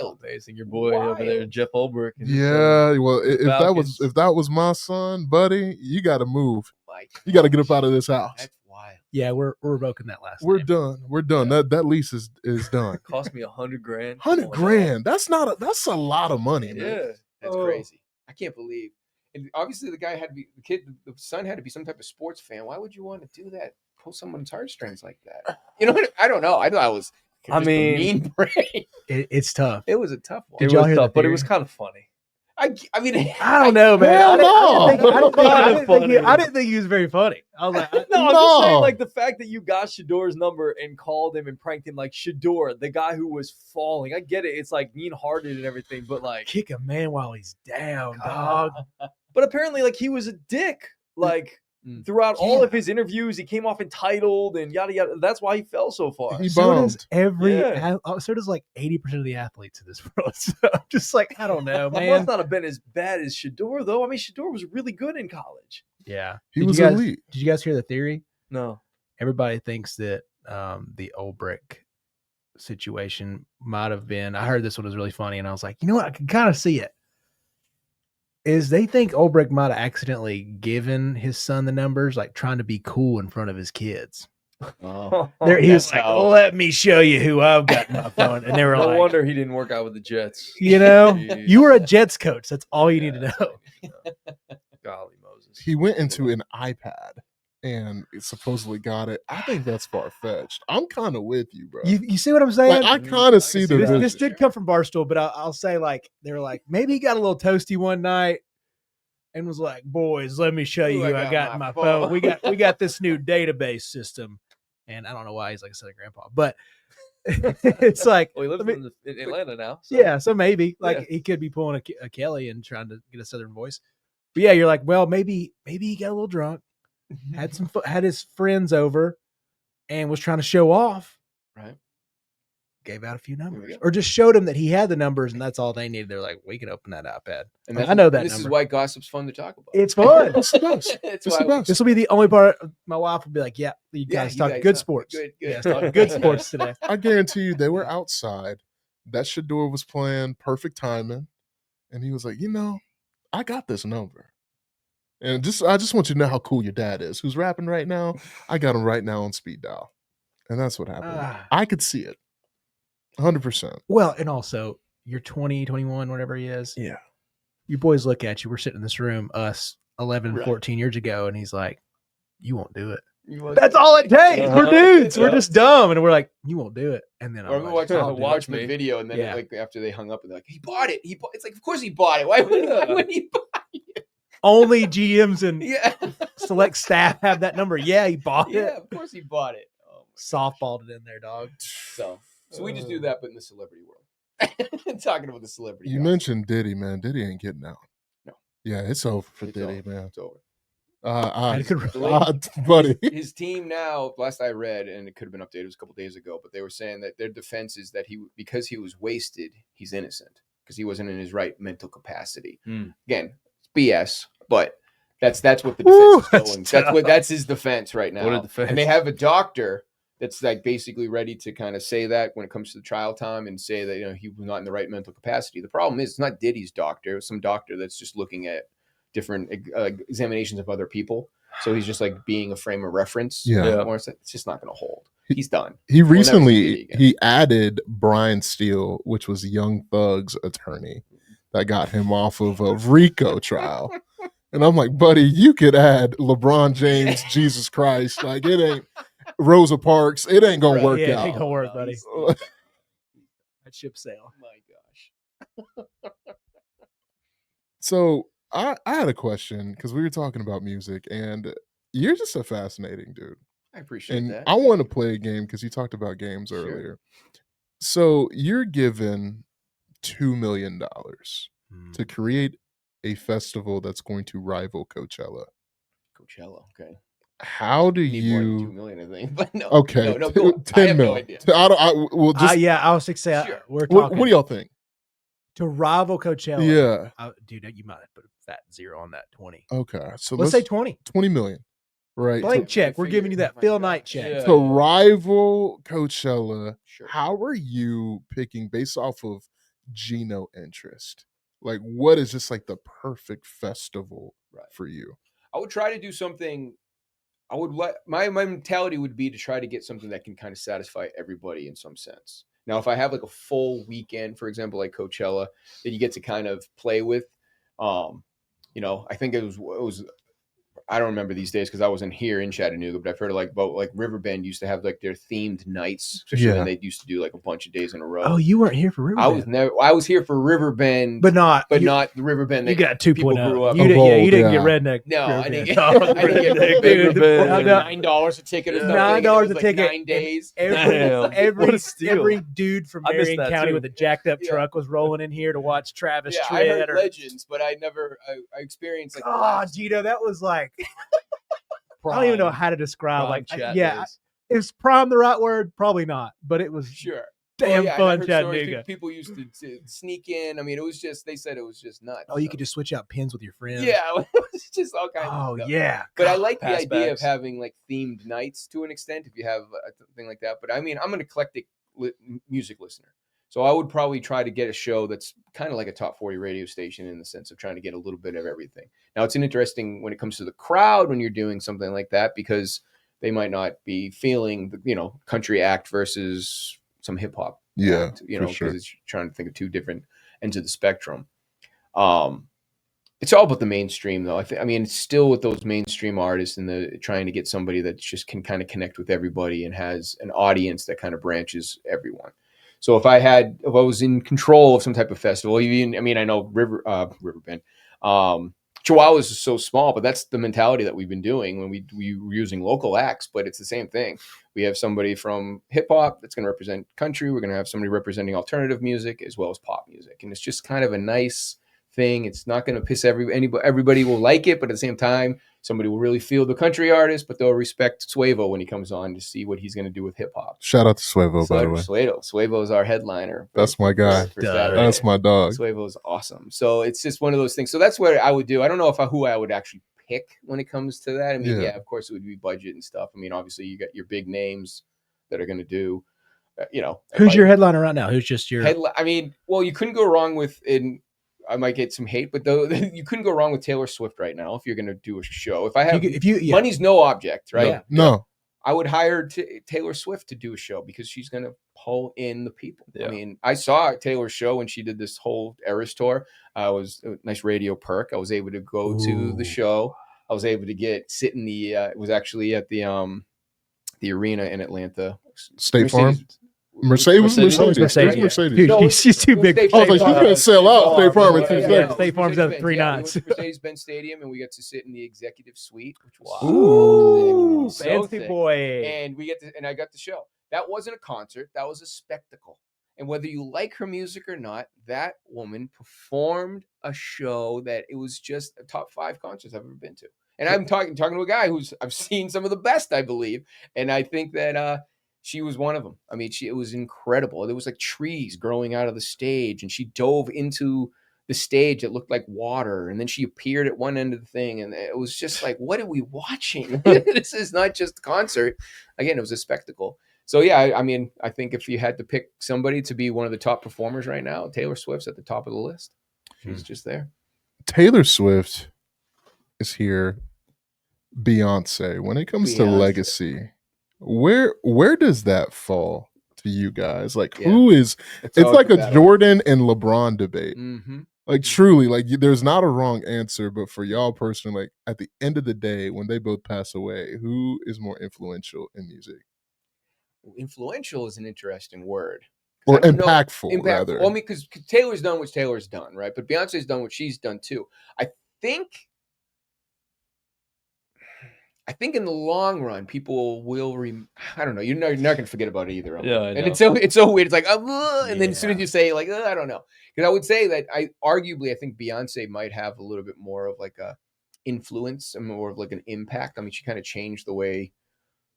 wild. Amazing. Your boy over there, Wild. Jeff Ulbrich. and his, Yeah, well, Falcons. if that was my son, buddy, you got to move. My You got to get gosh, up out of this house. That's wild. Yeah, we're revoking that last We're name. done. We're done. Yeah. That lease is done. cost me $100,000. $100,000. That's a lot of money, man. Yeah. That's Oh. crazy. I can't believe. And obviously, the guy had to be the son had to be some type of sports fan. Why would you want to do that? Pull someone's heartstrings like that? I don't know. I thought I was. I just a mean- mean brain. It's tough. It was a tough one. It Did y'all was hear the tough, but it theory? was kind of funny. I mean, I don't know, man. Hell I no. didn't think he was very funny. I was like, No, I'm just No. saying, like, the fact that you got Shador's number and called him and pranked him, like, Shador, the guy who was falling. I get it. It's, like, mean-hearted and everything, but, like, kick a man while he's down, dog. but apparently, like, he was a dick. Like, throughout all of his interviews, he came off entitled and yada, yada. That's why he fell so far. He So does bombed. every. Yeah. So does like 80% of the athletes in this world. So I'm just like, I don't know, He man. must not have been as bad as Shador, though. I mean, Shador was really good in college. Yeah, He Did was you guys, elite. Did you guys hear the theory? No. Everybody thinks that the Ulbrich situation might have been. I heard this one was really funny, and I was like, you know what? I can kind of see it. Is they think Ulbrich might have accidentally given his son the numbers, like trying to be cool in front of his kids. Oh. He was That's like, how- "Let me show you who I've got in my phone," and they were No like, wonder he didn't work out with the Jets. "You know, Jeez. you were a Jets coach. That's all you need to know." Golly Moses. He went into an iPad and supposedly got it. I think that's far fetched. I'm kind of with you, bro. You see what I'm saying? Like, I kind of see the that. vision. This did come from Barstool, but I'll say, like, they were like, maybe he got a little toasty one night and was like, "Boys, let me show you who I got in my phone. We got this new database system." And I don't know why he's like a Southern grandpa, but it's like, Well, he lives let me- in Atlanta now. So. yeah, so maybe like Yeah. he could be pulling a Kelly and trying to get a Southern voice. But yeah, you're like, well, maybe he got a little drunk, had his friends over, and was trying to show off. Right. Gave out a few numbers, go. or just showed them that he had the numbers, and that's all they needed. They're like, we can open that iPad. And I know that This is number. why gossip's fun to talk about. It's fun. It's the best. It's It's the why best. This will be the only part. My wife will be like, "Yeah, you Yeah, guys you talk guys good talk sports. good. Yeah, talk good sports today." I guarantee you they were outside. That Shador was playing perfect timing. And he was like, I got this number. And I just want you to know how cool your dad is. Who's rapping right now? I got him right now on speed dial. And that's what happened. Ah. I could see it. 100%. Well, and also you're 20, 21, whatever he is. Yeah. Your boys look at you. We're sitting in this room, us 11, Right. 14 years ago, and he's like, "You won't do it." You want- That's all it takes. We're Uh-huh. dudes. We're Yeah. just dumb, and we're like, "You won't do it." And then Or I'm we like, watch, "I'll do it." watching the me. video, and then Yeah. like after they hung up, and they're like, "He bought it. It's like, of course he bought it. Why would he buy it?" Only GMs and Yeah, select staff have that number. Yeah, he bought yeah, it. of course he bought it. Oh, Softballed it in there, dog. so we just do that, but in the celebrity world. Talking about the celebrity. You gossip. mentioned Diddy, man. Diddy ain't getting out. No. Yeah, it's over for It's Diddy, over. man. It's over. Had a good The run. Buddy. His team now, last I read, and it could have been updated, it was a couple days ago, but they were saying that their defense is that because he was wasted, he's innocent because he wasn't in his right mental capacity. Again, it's BS, but that's what the Woo, defense is going. That's his defense right now. What a defense. And they have a doctor that's like basically ready to kind of say that when it comes to the trial time and say that he was not in the right mental capacity. The problem is it's not Diddy's doctor; it's some doctor that's just looking at different examinations of other people. So he's just like being a frame of reference. Yeah. Or it's just not going to hold. He's done. He We'll never see recently Diddy again. he added Brian Steele, which was Young Thug's attorney, that got him off of a RICO trial. And I'm like, buddy, you could add LeBron James, Jesus Christ. Like, it ain't Rosa Parks. It ain't going to work Yeah, it out. ain't gonna work, buddy. he's done. That ship sail. My gosh. So I had a question because we were talking about music, and you're just a fascinating dude. I appreciate And that. I want to play a game because you talked about games Sure. earlier. So you're given $2 million to create a festival that's going to rival Coachella. Coachella, okay. How do Need more than 2 you? million, I think. But no. Okay, No, go on. I 10 have mil. no idea. We'll just. Yeah, I was say Sure. we're What talking. do y'all think? To rival Coachella? Yeah. Dude, you might have put a fat zero on that 20. Okay, so Let's say 20. 20 million, right? Blank To, check. We're giving you that My Phil gosh. Knight check. Yeah. to rival Coachella, Sure. how are you picking based off of Gino interest? Like, what is just like the perfect festival for you? I would try to do something. I would let my mentality would be to try to get something that can kind of satisfy everybody in some sense. Now, if I have like a full weekend, for example, like Coachella, that you get to kind of play with, I think it was. I don't remember these days because I wasn't here in Chattanooga, but I've heard of like Riverbend used to have like their themed nights, especially when they used to do like a bunch of days in a row. Oh, you weren't here for Riverbend. I was here for Riverbend, but not the Riverbend. You got 2.0. People grew up. You didn't get redneck. No, I didn't get Riverbend. $9 a ticket or something. $9 a ticket. 9 days. Every dude from Marion County with a jacked up Yeah. truck was rolling in here to watch Travis Tritt. I heard legends, but I experienced like. Oh, Gino, that was like. I don't even know how to describe. It was prime the right word? Probably not, but it was damn fun Chattanooga. People used to sneak in. I mean, it was just, they said it was just nuts. Oh, you could just switch out pins with your friends. Yeah, it was just all kinds of stuff. Oh, yeah. But I like the idea of having like themed nights to an extent if you have a thing like that. But I mean, I'm an eclectic music listener. So I would probably try to get a show that's kind of like a top 40 radio station in the sense of trying to get a little bit of everything. Now, it's interesting when it comes to the crowd when you're doing something like that because they might not be feeling, country act versus some hip hop. Yeah, act, because it's trying to think of two different ends of the spectrum. It's all about the mainstream, though. I mean, it's still with those mainstream artists and trying to get somebody that just can kind of connect with everybody and has an audience that kind of branches everyone. So if I was in control of some type of festival, I know Riverbend, Chihuahuas is so small, but that's the mentality that we've been doing when we were using local acts, but it's the same thing. We have somebody from hip hop that's going to represent country. We're going to have somebody representing alternative music as well as pop music. And it's just kind of a nice thing. It's not going to piss everybody will like it, but at the same time, somebody will really feel the country artist, but they'll respect Suevo when he comes on to see what he's going to do with hip hop. Shout out to Suevo, by the way. Suevo is our headliner. That's my guy. That's my dog. Suevo is awesome. So it's just one of those things. So that's what I would do. I don't know who I would actually pick when it comes to that. I mean, of course it would be budget and stuff. I mean, obviously you got your big names that are going to do, Who's your headliner right now? Who's just your I mean, well, you couldn't go wrong with I might get some hate, but you couldn't go wrong with Taylor Swift right now if you're going to do a show. If I have, money's no object, right? No. I would hire Taylor Swift to do a show because she's going to pull in the people. Yeah. I mean, I saw Taylor's show when she did this whole Eras tour. It was a nice radio perk. I was able to go to the show. I was able to sit in the. It was actually at the arena in Atlanta. State Farm. Mercedes. Dude, she's too big. I was like, she's going to sell out State Farm in 2 seconds. State Farm's at 3 nights. We went to Mercedes-Benz Stadium and we got to sit in the executive suite, which was fancy thick. boy. And I got the show. That wasn't a concert. That was a spectacle. And whether you like her music or not, that woman performed a show that it was just a top 5 concerts I've ever been to. And I'm talking to a guy I've seen some of the best, I believe. And I think that she was one of them. I mean, it was incredible. There was like trees growing out of the stage, and she dove into the stage that looked like water, and then she appeared at one end of the thing, and it was just like, what are we watching? This is not just a concert. Again, it was a spectacle. So yeah, I mean, I think if you had to pick somebody to be one of the top performers right now, Taylor Swift's at the top of the list. She's just there. Taylor Swift is here. Beyonce. When it comes to legacy, Where does that fall to you guys? Like, Yeah. who is? It's always like the a battle. Jordan and LeBron debate. Mm-hmm. Like, truly, like, there's not a wrong answer, but for y'all personally, like, at the end of the day, when they both pass away, who is more influential in music? Influential is an interesting word. Or I don't know- impactful, rather. Well, I mean, because Taylor's done what Taylor's done, right? But Beyonce's done what she's done too. I think in the long run, people will. I don't know. You're not going to forget about either of them. Yeah, I and know. it's so weird. It's like, and then as soon as Yeah. you say like, I don't know, because I would say that I think Beyonce might have a little bit more of like a influence and more of like an impact. I mean, she kind of changed the way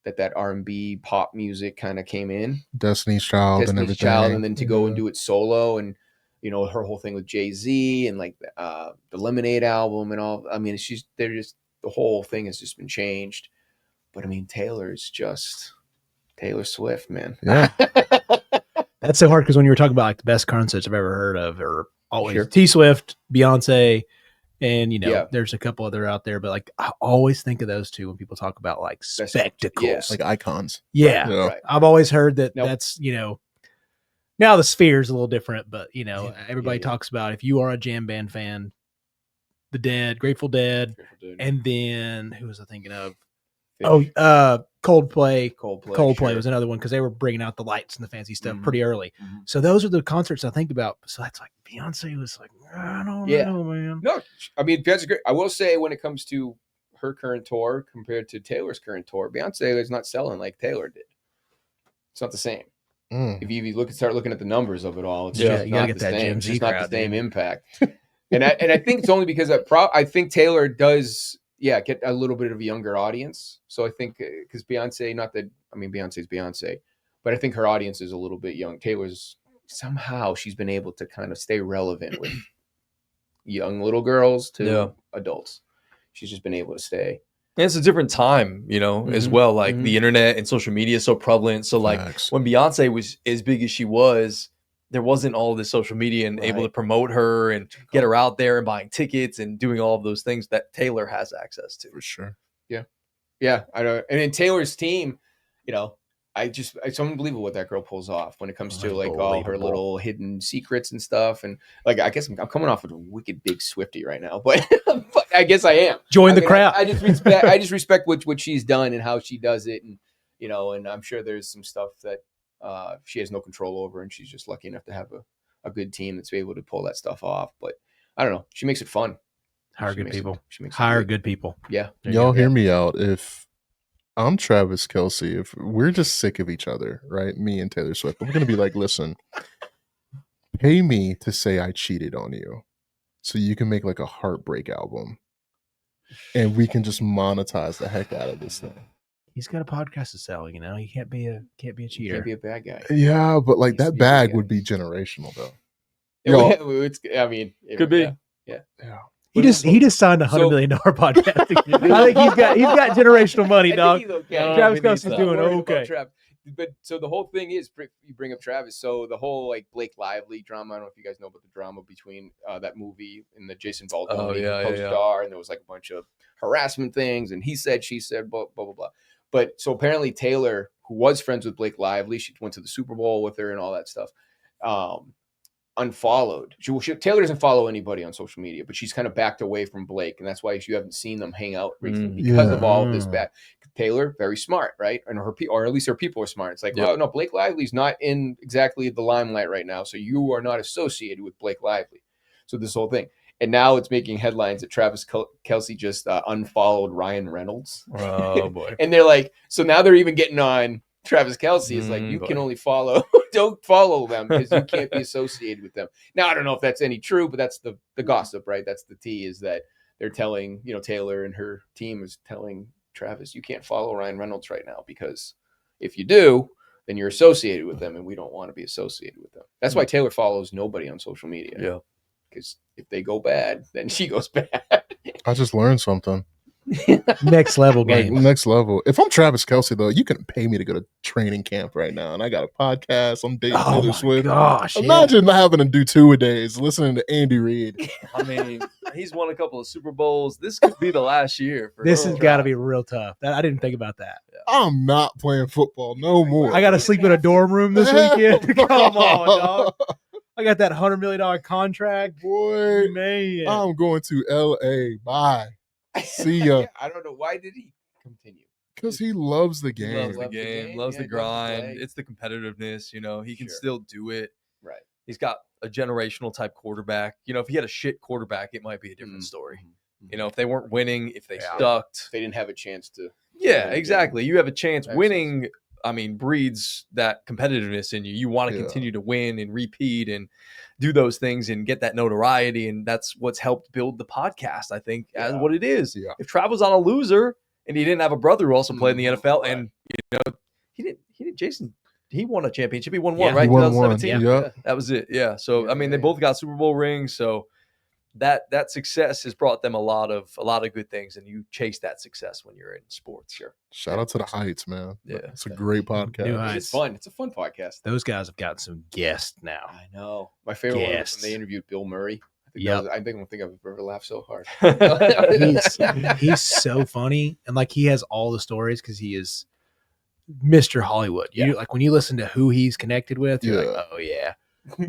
that R&B pop music kind of came in. Destiny's Child and everything. And then to go and do it solo, and you know her whole thing with Jay-Z and like the Lemonade album and all. I mean, the whole thing has just been changed. But I mean, Taylor's just Taylor Swift, man. Yeah. That's so hard because when you were talking about like the best concerts I've ever heard of, or always Sure. T Swift, Beyonce, and you know, Yeah. there's a couple other out there, but like I always think of those two when people talk about like Best- spectacles. yeah. Like icons. Yeah. Yeah. Right. I've always heard that Nope. that's, you know, now the sphere's a little different, but you know, Yeah, everybody yeah. talks about if you are a jam band fan, the Dead, Grateful Dead, and then who was I thinking of? Fish. Coldplay. Coldplay sure. was another one because they were bringing out the lights and the fancy stuff Mhm. pretty early. Mhm. So those are the concerts I think about. So that's like Beyonce was like, I don't Yeah. know, man. No, I mean Beyonce's great. I will say when it comes to her current tour compared to Taylor's current tour, Beyonce is not selling like Taylor did. It's not the same. If you start looking at the numbers of it all, it's Yeah, just you gotta not get the that same. Gen It's Z just not crowd, the same dude. impact. And I think it's only because I think Taylor does get a little bit of a younger audience. So I think because Beyonce, not that I mean Beyonce's Beyonce, but I think her audience is a little bit young. Taylor's somehow she's been able to kind of stay relevant with young little girls to adults. She's just been able to stay. And it's a different time, you know, as Mhm. well. Like Mhm. the internet and social media is so prevalent. So like Facts. when Beyonce was as big as she was, there wasn't all this social media and able to Right. promote her and get her out there and buying tickets and doing all of those things that Taylor has access to. For sure. Yeah, I don't. And in Taylor's team, you know, it's unbelievable what that girl pulls off when it comes to like all her Unbelievable. little hidden secrets and stuff. And like, I guess I'm coming off with a wicked big Swiftie right now, but, but I guess I am. Join the mean, crowd. I just respect what she's done and how she does it, and you know, and I'm sure there's some stuff that she has no control over, and she's just lucky enough to have a good team that's able to pull that stuff off. But I don't know, she makes it fun. Hire She good makes it- people. she makes it Hire great. good people. Yeah. There you Y'all go. hear me out. If I'm Travis Kelce, if we're just sick of each other, right? Me and Taylor Swift, we're gonna be like, listen, pay me to say I cheated on you, so you can make like a heartbreak album, and we can just monetize the heck out of this thing. He's got a podcast to sell, you know. He can't be a You cheater. can't be a bad guy. Yeah, but like Needs to that be a good bag guy. would be generational, though. Yeah, Yo, I mean, Could be. Yeah. yeah. He just signed a $100 million podcast. I think he's got generational money, I dog. think he's okay. Travis he needs Kelce's that. doing Worried about okay. Trav. But so the whole thing is, you bring up Travis. So the whole like Blake Lively drama. I don't know if you guys know about the drama between that movie and the Jason Baldwin co-star, and there was like a bunch of harassment things, and he said, she said, blah blah blah blah. But so apparently Taylor, who was friends with Blake Lively, she went to the Super Bowl with her and all that stuff. Unfollowed. Taylor doesn't follow anybody on social media, but she's kind of backed away from Blake, and that's why you haven't seen them hang out recently because of all of this bad. Taylor, very smart, right? And or at least her people are smart. It's like, oh no, Blake Lively's not in exactly the limelight right now, so you are not associated with Blake Lively. So this whole thing, and now it's making headlines that Travis Kelce just unfollowed Ryan Reynolds. Oh boy. And they're like, so now they're even getting on Travis Kelce. Is like, you can only follow, don't follow them because you can't be associated with them. Now, I don't know if that's any true, but that's the gossip, right? That's the tea, is that they're telling, you know, Taylor and her team is telling Travis, you can't follow Ryan Reynolds right now because if you do, then you're associated with them, and we don't want to be associated with them. That's why Taylor follows nobody on social media. Yeah. Because if they go bad, then she goes bad. I just learned something. Next level Like games. next level. If I'm Travis Kelce, though, you couldn't pay me to go to training camp right now, and I got a podcast. I'm dating Oh Taylor my Swift. gosh! Imagine having to do 2-a-days listening to Andy Reid. I mean, he's won a couple of Super Bowls. This could be the last year for This him. has got to be real tough. I didn't think about that. I'm not playing football no more. I got to sleep in a dorm room this Hell weekend. no. Come on, dog. I got that $100 million contract. Boy, Man, I'm going to L.A. Bye. See ya. Yeah, I don't know. Why did he continue? Because he loves the He game. loves the Loves the game, game, loves yeah, the he loves to grind. play. It's the competitiveness. He can Sure. still do it. Right. He's got a generational type quarterback. If he had a shit quarterback, it might be a different story. If they weren't winning, if they sucked. They didn't have a chance to. Yeah, win exactly. You have a chance. Makes Winning, breeds that competitiveness in you. You want to Yeah. continue to win and repeat and do those things and get that notoriety. And that's what's helped build the podcast, I think, as Yeah. what it is. Yeah. If Trav was on a loser and he didn't have a brother who also played in the NFL, Right. and he didn't. Jason, he won a championship. He won Yeah, one, right? He won one. 2017. Yeah. That was it. Yeah. So Yeah, they yeah. both got Super Bowl rings. So that success has brought them a lot of good things, and you chase that success when you're in sports. Sure. Shout out to the Heights, man. Yeah. It's a great podcast. New It's Heights. fun. It's a fun podcast. those guys have got some guests now. I know. My favorite one was Yes. when they interviewed Bill Murray. Yep. I don't think I've ever laughed so hard. He's so funny, and like he has all the stories because he is Mr. Hollywood. You like when you listen to who he's connected with, you're like, oh yeah,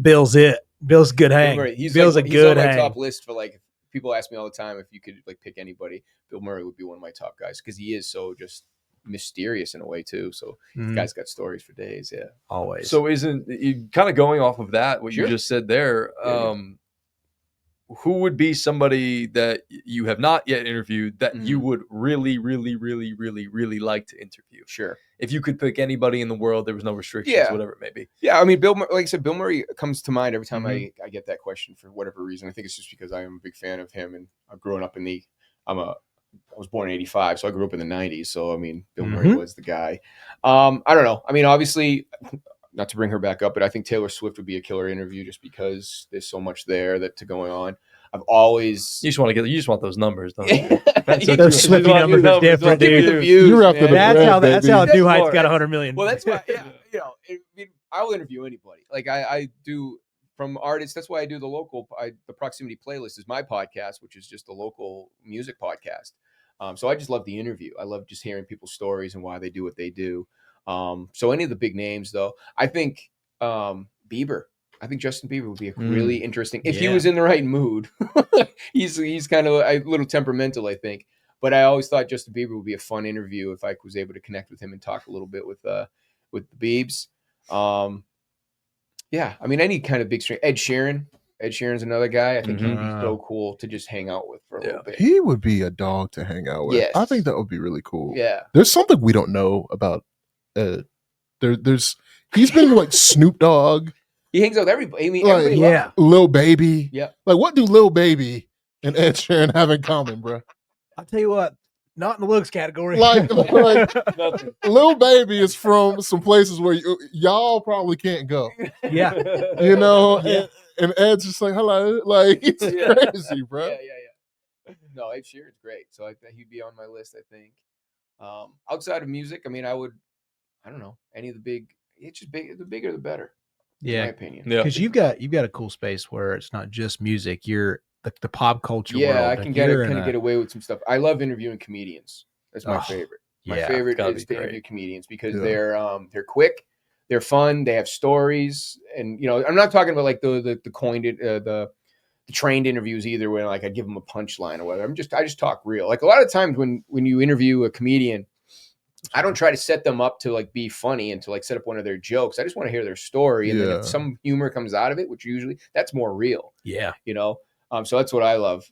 Bill's it. Bill's a good hang. Bill Murray, he's Bill's like, a he's good on my hang. top list for like. People ask me all the time if you could like pick anybody. Bill Murray would be one of my top guys because he is so just mysterious in a way too. So the guy's got stories for days. Yeah, Always. So isn't you kind of going off of that, what Sure. you just said there? Yeah. Who would be somebody that you have not yet interviewed that you Mm-hmm. would really, really, really, really, really like to interview? sure. If you could pick anybody in the world, there was no restrictions, Yeah. whatever it may be. Yeah, I mean, like I said, Bill Murray comes to mind every time Mm-hmm. I get that question for whatever reason. I think it's just because I am a big fan of him, and I've grown up in I was born in '85, so I grew up in the '90s. So I mean, Bill Murray Mhm. was the guy. I don't know. I mean, obviously, not to bring her back up, but I think Taylor Swift would be a killer interview just because there's so much there to going on. I've always You just want those numbers, don't you? That's what Those you want. Swifty You want numbers are your different, give me dude. the views, You're after man. the That's bread, how that's baby. how That's New Heights smart. got 100 million. Well, that's why, I will interview anybody. Like I do from artists. That's why I do the Proximity Playlist is my podcast, which is just a local music podcast. So I just love the interview. I love just hearing people's stories and why they do what they do. So any of the big names, though, I think Bieber. I think Justin Bieber would be a really interesting if he Yeah. was in the right mood. he's kind of a little temperamental, I think. But I always thought Justin Bieber would be a fun interview if I was able to connect with him and talk a little bit with the Biebs. Yeah, I mean any kind of big string. Ed Sheeran. Ed Sheeran's another guy. I think he'd be so cool to just hang out with for a little bit. He would be a dog to hang out with. Yes. I think that would be really cool. Yeah. There's something we don't know about Ed. He's been like Snoop Dogg, He hangs out with everybody. I mean, Like, everybody yeah. loves him. Lil Baby. Yeah. Like, what do Lil Baby and Ed Sheeran have in common, bro? I'll tell you what, not in the looks category. Like Nothing. Lil Baby is from some places where y'all probably can't go. yeah. You know, Yeah. and Ed's just like, hello, like it's Yeah. crazy, bro. Yeah. No, Ed Sheeran's great. So I think he'd be on my list, I think. Outside of music, I mean, I don't know, any of the big, it's just big, the bigger the better, in my Yeah. opinion. Yeah. Because you've got a cool space where it's not just music. You're the pop culture world. Yeah, I Like, can you're kind in of get away with some stuff. I love interviewing comedians. That's my Oh, favorite. My yeah, favorite gotta is be to great. interview comedians because Yeah. they're quick, they're fun, they have stories, and I'm not talking about like the coined the trained interviews either, where like I give them a punchline or whatever. I just talk real. Like a lot of times when you interview a comedian, I don't try to set them up to like be funny and to like set up one of their jokes. I just want to hear their story, and then Yeah. if some humor comes out of it, which usually that's more real. Yeah. So that's what I love.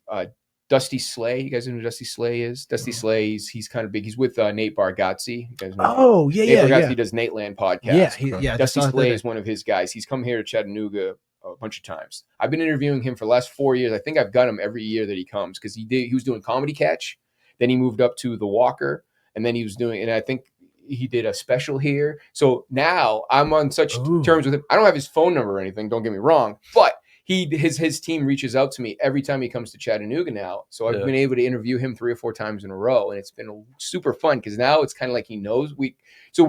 Dusty Slay, you guys know who Dusty Slay is? Dusty Slay, he's kind of big. He's with Nate Bargatze. You guys know him? Oh, yeah, Nate yeah, Bargatze yeah. does Nate Land podcast. Yeah, Dusty I saw Slay that. is one of his guys. He's come here to Chattanooga a bunch of times. I've been interviewing him for the last 4 years. I think I've got him every year that he comes because he was doing Comedy Catch, then he moved up to The Walker, and then he was doing, and I think he did a special here. So now I'm on such Ooh. terms with him. I don't have his phone number or anything, don't get me wrong, but his team reaches out to me every time he comes to Chattanooga now. So I've been able to interview him 3 or 4 times in a row, and it's been super fun because now it's kind of like he knows we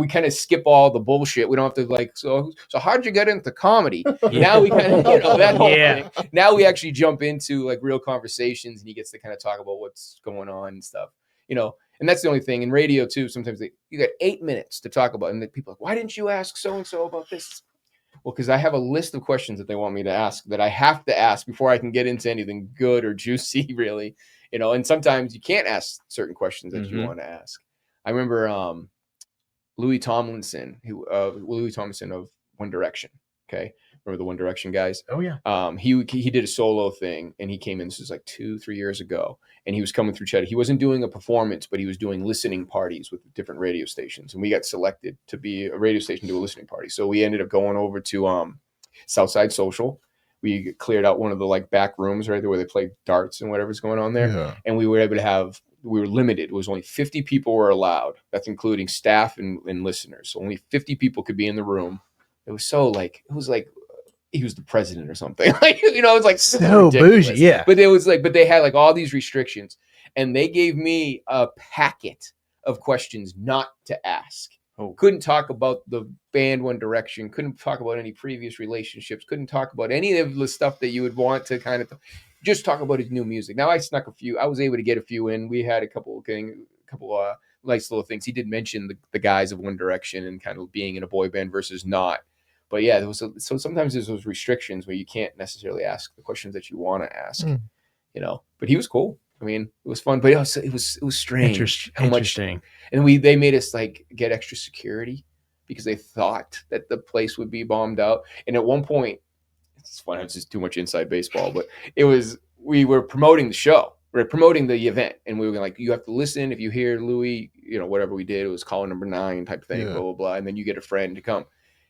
kind of skip all the bullshit. We don't have to like, so how'd you get into comedy? Now we kind of, that whole thing. Now we actually jump into like real conversations, and he gets to kind of talk about what's going on and stuff, and that's the only thing in radio too. Sometimes you got 8 minutes to talk about, and then people are like, why didn't you ask so-and-so about this? Well, because I have a list of questions that they want me to ask that I have to ask before I can get into anything good or juicy, really. And sometimes you can't ask certain questions that you want to ask. I remember Louis Tomlinson of One Direction. Okay. Remember the One Direction guys? Oh yeah. He did a solo thing, and he came in, this was like 2-3 years ago, and he was coming through Chattanooga. He wasn't doing a performance, but he was doing listening parties with different radio stations, and we got selected to be a radio station to do a listening party. So we ended up going over to Southside Social. We cleared out one of the like back rooms right there where they play darts and whatever's going on there, and we were able to we were limited. It was only 50 people were allowed. That's including staff and listeners. So only 50 people could be in the room. It was he was the president or something. It's like so bougie, yeah. But they had like all these restrictions, and they gave me a packet of questions not to ask. Couldn't talk about the band One Direction. Couldn't talk about any previous relationships. Couldn't talk about any of the stuff that you would want to kind of just talk about his new music. Now I snuck a few. I was able to get a few in. We had a couple nice little things. He did mention the guys of One Direction and kind of being in a boy band versus not. But yeah, so sometimes there's those restrictions where you can't necessarily ask the questions that you want to ask, But he was cool. I mean, it was fun, but it was strange. Interesting. And they made us like get extra security because they thought that the place would be bombed out. And at one point, it's fun. It's just too much inside baseball, but we were promoting the show. We're promoting the event, and we were like, you have to listen. If you hear Louis, whatever we did, it was caller number 9 type thing, blah, blah, blah. And then you get a friend to come.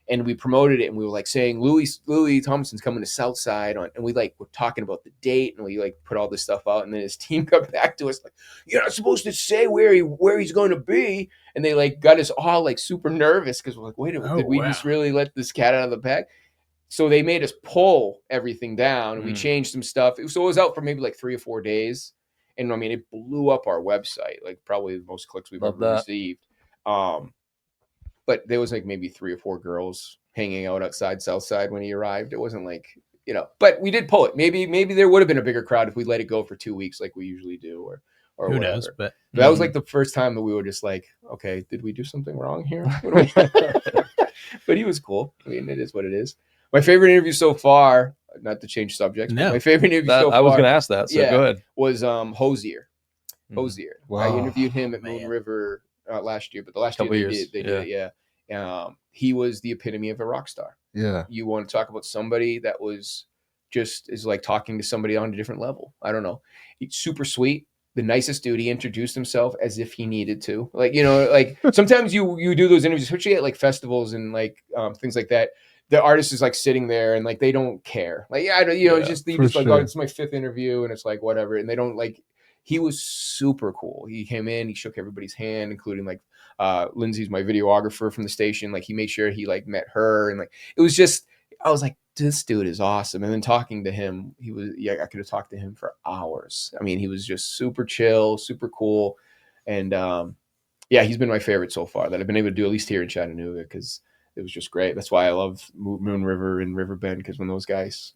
And we promoted it, and we were like saying Louis Thompson's coming to Southside and we like were talking about the date, and we like put all this stuff out, and then his team got back to us like, you're not supposed to say where he's going to be, and they like got us all like super nervous because we're like, wait a minute, did we just really let this cat out of the bag? So they made us pull everything down, and we changed some stuff. So it was out for maybe like 3 or 4 days, and I mean it blew up our website, like probably the most clicks we've ever received. But there was like maybe 3 or 4 girls hanging out outside Southside when he arrived. It wasn't like, but we did pull it. Maybe there would have been a bigger crowd if we let it go for 2 weeks like we usually do, or who whatever. knows? But that was like the first time that we were just like, okay, did we do something wrong here? But he was cool. I mean, it is what it is. My favorite interview so far, not to change subjects, but my favorite interview so far. I was going to ask that, so go ahead. Was Hosier. Wow. I interviewed him at Moon River last year, but the last year they did it. He was the epitome of a rock star. Yeah. You want to talk about somebody that was is like talking to somebody on a different level. I don't know. He's super sweet, the nicest dude. He introduced himself as if he needed to. Like, like sometimes you do those interviews, especially at like festivals and like things like that. The artist is like sitting there and like they don't care. Like, it's just like, oh, it's my 5th interview, and it's like whatever. And they don't like. He was super cool. He came in, he shook everybody's hand, including like Lindsay's my videographer from the station. Like he made sure he like met her, and like it was just, I was like, this dude is awesome. And then talking to him, I could have talked to him for hours. I mean, he was just super chill, super cool. And he's been my favorite so far that I've been able to do, at least here in Chattanooga, because it was just great. That's why I love Moon River and Riverbend, because when those guys,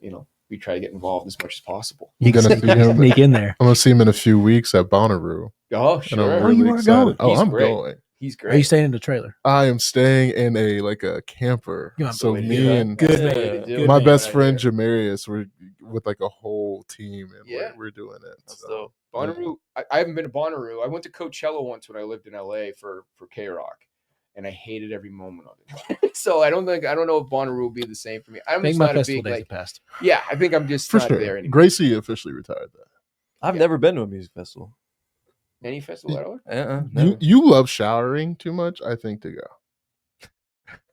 we try to get involved as much as possible. You can sneak in there. I'm going to see him in a few weeks at Bonnaroo. Oh, sure. I'm really excited. Going? I'm going. He's great. Are you staying in the trailer? I am staying in a camper. So me and my best friend Jamarius, we're with like a whole team, and we're doing it. So Bonnaroo. I haven't been to Bonnaroo. I went to Coachella once when I lived in LA for K-Rock, and I hated every moment of it. So I don't know if Bonnaroo will be the same for me. I think my festival days have passed. Yeah, I think I'm just not there anymore. Gracie officially retired that. I've never been to a music festival. Any festival at all? You love showering too much, I think, to go.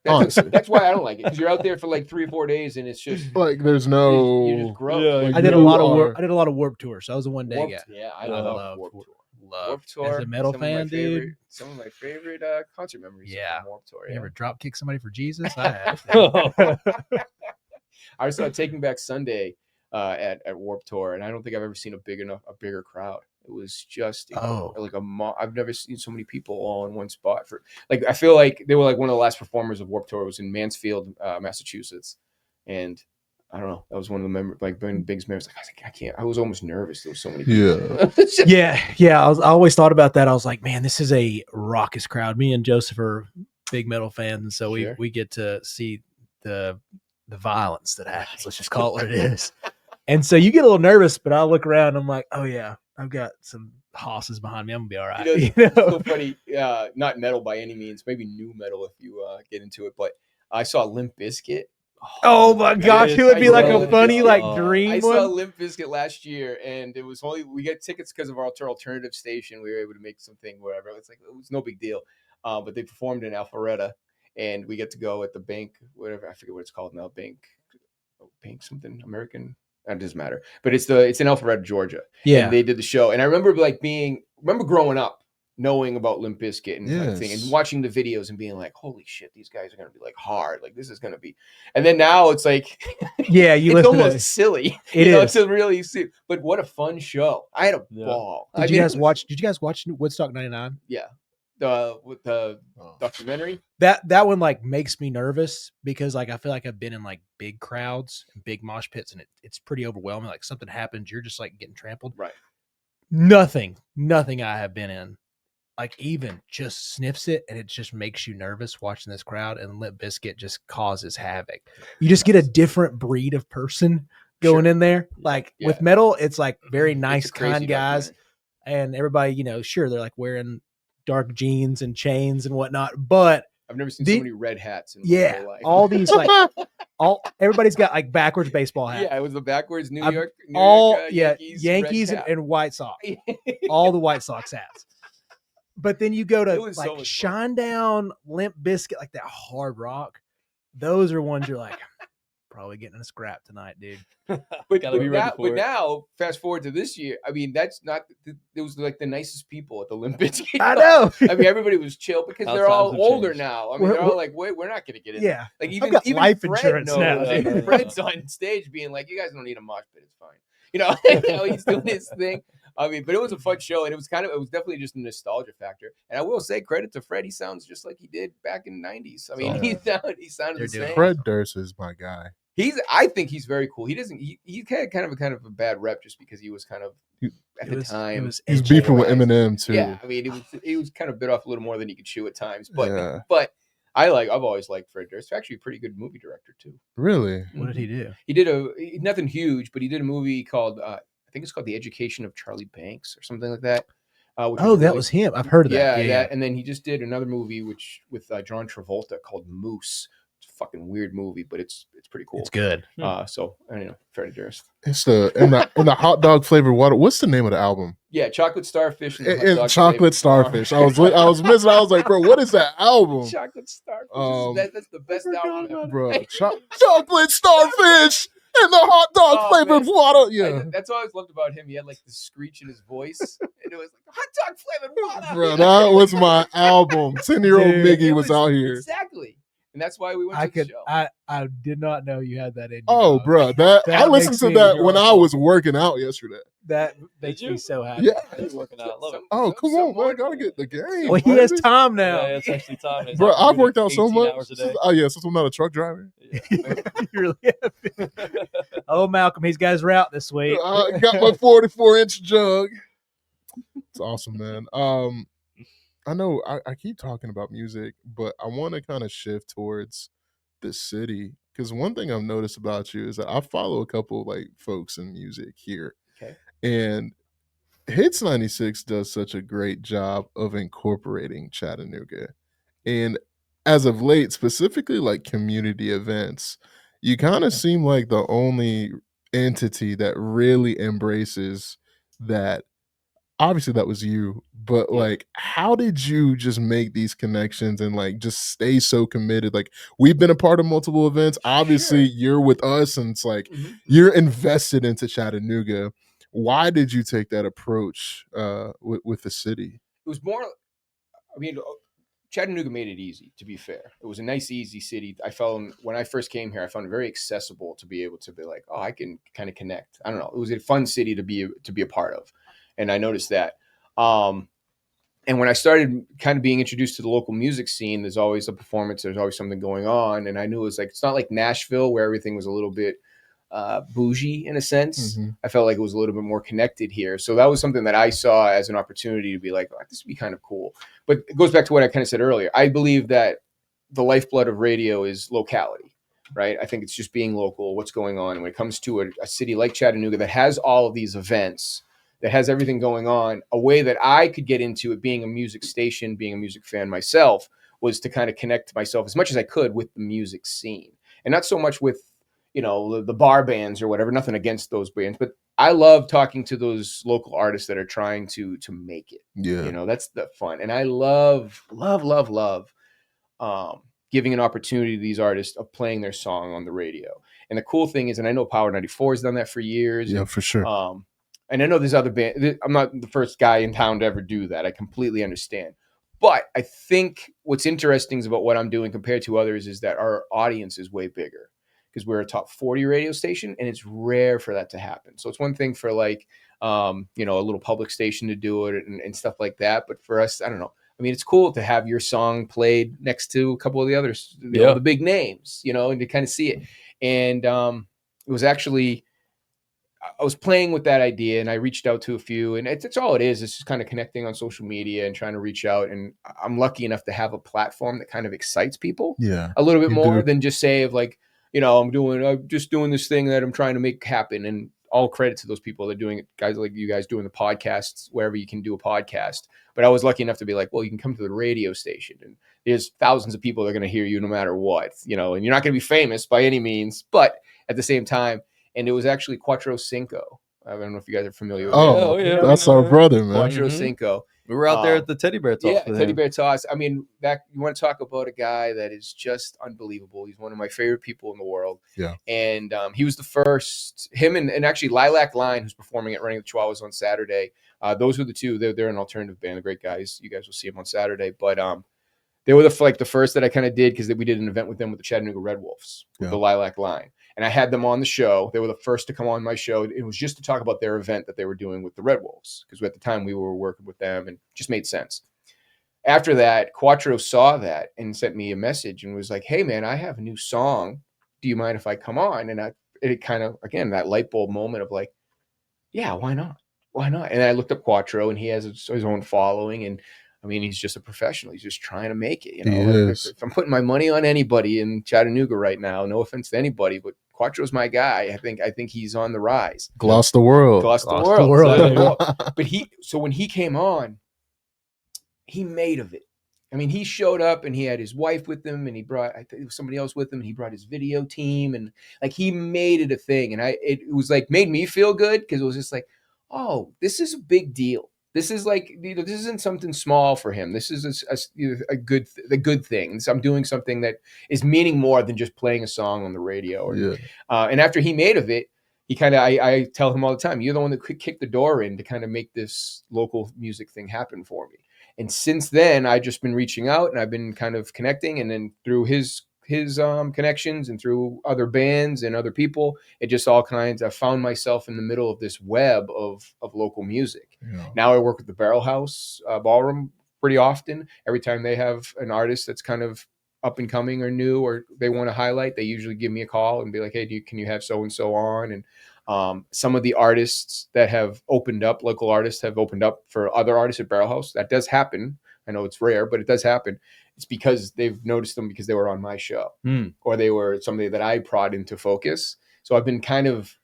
Honestly. That's why I don't like it, because you're out there for like 3 or 4 days, and it's just like there's no. You're just gross. Yeah, I did a lot of Warped Tour, so I was a 1-day guy. Yeah, I love Warped Tour. Warped Tour. As a metal fan, dude. Some of my favorite concert memories. Yeah. From Warped Tour. You ever drop kick somebody for Jesus? I have. I saw Taking Back Sunday. at Warped Tour, and I don't think I've ever seen a bigger crowd. It was just I've never seen so many people all in one spot. For like, I feel like they were like one of the last performers of Warped Tour. It was in Mansfield, Massachusetts, and I don't know. That was one of the biggest memories. Like, I was like, I can't. I was almost nervous. There was so many people. Yeah. I always thought about that. I was like, man, this is a raucous crowd. Me and Joseph are big metal fans, and so we get to see the violence that happens. Let's just call it what it is. And so you get a little nervous, but I'll look around and I'm like, oh yeah, I've got some hosses behind me. I'm gonna be all right. It's so funny. Not metal by any means, maybe new metal if you get into it. But I saw Limp Bizkit. Oh my gosh, it would be like a funny dream. I saw Limp Bizkit last year, and it was we get tickets because of our alternative station. We were able to make something wherever. It was no big deal. But they performed in Alpharetta, and we get to go at the Bank, whatever, I forget what it's called now, Bank something American. It doesn't matter, but it's in Alpharetta, Georgia. Yeah, and they did the show, and I remember growing up, knowing about Limp Bizkit and kind of thing, and watching the videos and being like, "Holy shit, these guys are gonna be like hard. Like this is gonna be." And then now it's like, it's almost silly. It is to really see, but what a fun show! I had a ball. Did you guys watch Woodstock '99? Yeah. With the documentary, that one like makes me nervous because like I feel like I've been in like big crowds and big mosh pits, and it's pretty overwhelming. Like something happens, you're just like getting trampled. Right. Nothing I have been in like even just sniffs it, and it just makes you nervous watching this crowd. And Limp Bizkit just causes havoc. You just get a different breed of person going in there. Like with metal, it's like very nice, kind guys, and everybody, sure they're like wearing dark jeans and chains and whatnot, but I've never seen so many red hats in my whole life. all these like everybody's got like backwards baseball hats. Yeah, it was the backwards New York Yankees and White Sox. All the White Sox hats. But then you go to like Shinedown, Limp Bizkit, like that hard rock. Those are ones you're like, probably getting a scrap tonight, dude. But now, fast forward to this year. I mean, that's not. It was like the nicest people at the Limp Bizkit. I know. I mean, everybody was chill because they're all older now. I mean, they're all like, "Wait, we're not going to get in." Yeah, like even life Fred insurance now. Fred's on stage being like, "You guys don't need a mosh pit. It's fine." He's doing his thing. I mean, but it was a fun show, and it was definitely just a nostalgia factor. And I will say, credit to Fred. He sounds just like he did back in the '90s. I mean, he sounded the same. Fred Durst is my guy. I think he's very cool. He had kind of a bad rep just because he was kind of at the time. He's beefing with Eminem too. Yeah, I mean, he was kind of bit off a little more than he could chew at times. But I've always liked Fred Durst. He's actually a pretty good movie director too. Really? What did he do? He did nothing huge, but he did a movie called I think it's called The Education of Charlie Banks or something like that. That was him. I've heard of that. Yeah. And then he just did another movie with John Travolta called Moose. It's a fucking weird movie, but it's pretty cool. It's good. So I don't know, Freddie Durst. It's in the hot dog flavored water. What's the name of the album? Yeah, Chocolate Starfish. And Chocolate Starfish. I was missing. I was like, bro, what is that album? Chocolate Starfish. That's the best album ever. Bro. Chocolate Starfish and the hot dog flavored water. Yeah, that's what I always loved about him. He had like the screech in his voice, and it was like hot dog flavored water. Bro, that was my album. 10-year-old Miggy was out here. Exactly. And that's why we went to the show. I did not know you had that in you. Oh, bro. I listened to that when I was working out yesterday. That makes me so happy. Yeah. He's working out. Love it. Oh, come on, man. I got to get the game. Well, he has time now. Yeah, it's actually time. Bro, I've worked out so much. Since I'm not a truck driver. You really have. Oh, Malcolm, he's got his route this week. I got my 44-inch jug. It's awesome, man. I know I keep talking about music, but I want to kind of shift towards the city because one thing I've noticed about you is that I follow a couple like folks in music here. Okay. And Hits 96 does such a great job of incorporating Chattanooga. And as of late, specifically like community events, you kind of seem like the only entity that really embraces that. Obviously that was you, but like how did you just make these connections and like just stay so committed? Like we've been a part of multiple events. Obviously you're with us and it's like you're invested into Chattanooga. Why did you take that approach with the city? It was more, Chattanooga made it easy, to be fair. It was a nice, easy city. When I first came here, I found it very accessible to be able to be like, oh, I can kind of connect. I don't know. It was a fun city to be a part of. And I noticed that. And when I started kind of being introduced to the local music scene, there's always a performance. There's always something going on. And I knew it was like, it's not like Nashville where everything was a little bit bougie in a sense. Mm-hmm. I felt like it was a little bit more connected here. So that was something that I saw as an opportunity to be like, oh, this would be kind of cool. But it goes back to what I kind of said earlier. I believe that the lifeblood of radio is locality, right? I think it's just being local, what's going on. And when it comes to a city like Chattanooga that has all of these events, that has everything going on, a way that I could get into it, being a music station, being a music fan myself, was to kind of connect myself as much as I could with the music scene. And not so much with, the bar bands or whatever, nothing against those bands, but I love talking to those local artists that are trying to make it. Yeah. That's the fun. And I love giving an opportunity to these artists of playing their song on the radio. And the cool thing is, and I know Power 94 has done that for years. Yeah, for sure. And I know there's other bands. I'm not the first guy in town to ever do that. I completely understand. But I think what's interesting about what I'm doing compared to others is that our audience is way bigger because we're a top 40 radio station, and it's rare for that to happen. So it's one thing for like, a little public station to do it and stuff like that. But for us, I don't know. I mean, it's cool to have your song played next to a couple of the others, the big names, and to kind of see it. And it was actually, I was playing with that idea, and I reached out to a few, and it's all it is. It's just kind of connecting on social media and trying to reach out. And I'm lucky enough to have a platform that kind of excites people a little bit more than just say of like, I'm just doing this thing that I'm trying to make happen. And all credit to those people that are doing it, guys like you guys doing the podcasts, wherever you can do a podcast. But I was lucky enough to be like, well, you can come to the radio station, and there's thousands of people that are going to hear you no matter what, and you're not going to be famous by any means, but at the same time. And it was actually Quattro Cinco. I don't know if you guys are familiar with it. Yeah. That's our brother, man. Quattro Cinco. We were out there at the teddy bear toss. Yeah, teddy bear toss. I mean, you want to talk about a guy that is just unbelievable. He's one of my favorite people in the world. Yeah. And he was the first, him and actually Lilac Line, who's performing at Running the Chihuahuas on Saturday. Those were the two. They're an alternative band. They're great guys. You guys will see them on Saturday. But they were the first that I kind of did because we did an event with them with the Chattanooga Red Wolves, with the Lilac Line. And I had them on the show. They were the first to come on my show. It was just to talk about their event that they were doing with the Red Wolves, because at the time we were working with them, and it just made sense. After that, Quattro saw that and sent me a message and was like, hey, man, I have a new song. Do you mind if I come on? And it kind of, again, that light bulb moment of like, yeah, why not? Why not? And I looked up Quattro, and he has his own following. And I mean, he's just a professional. He's just trying to make it. If I'm putting my money on anybody in Chattanooga right now, no offense to anybody, but Quattro's my guy. I think he's on the rise. Gloss the world. But so when he came on, he made of it. I mean, he showed up and he had his wife with him, and he brought, I think it was somebody else with him, and he brought his video team, and like he made it a thing. And it was like made me feel good because it was just like, oh, this is a big deal. This is like, this isn't something small for him. This is a good thing. I'm doing something that is meaning more than just playing a song on the radio. And after he made of it, he kind of, I tell him all the time, you're the one that kicked the door in to kind of make this local music thing happen for me. And since then, I've just been reaching out, and I've been kind of connecting, and then through his connections and through other bands and other people, it just all kinds. I found myself in the middle of this web of local music. Yeah. Now I work with the Barrel House Ballroom pretty often. Every time they have an artist that's kind of up and coming or new, or they want to highlight, they usually give me a call and be like, hey, can you have so and so on? And some of the artists that have opened up, local artists have opened up for other artists at Barrel House. That does happen. I know it's rare, but it does happen. It's because they've noticed them because they were on my show, or they were somebody that I brought into focus. So I've been kind of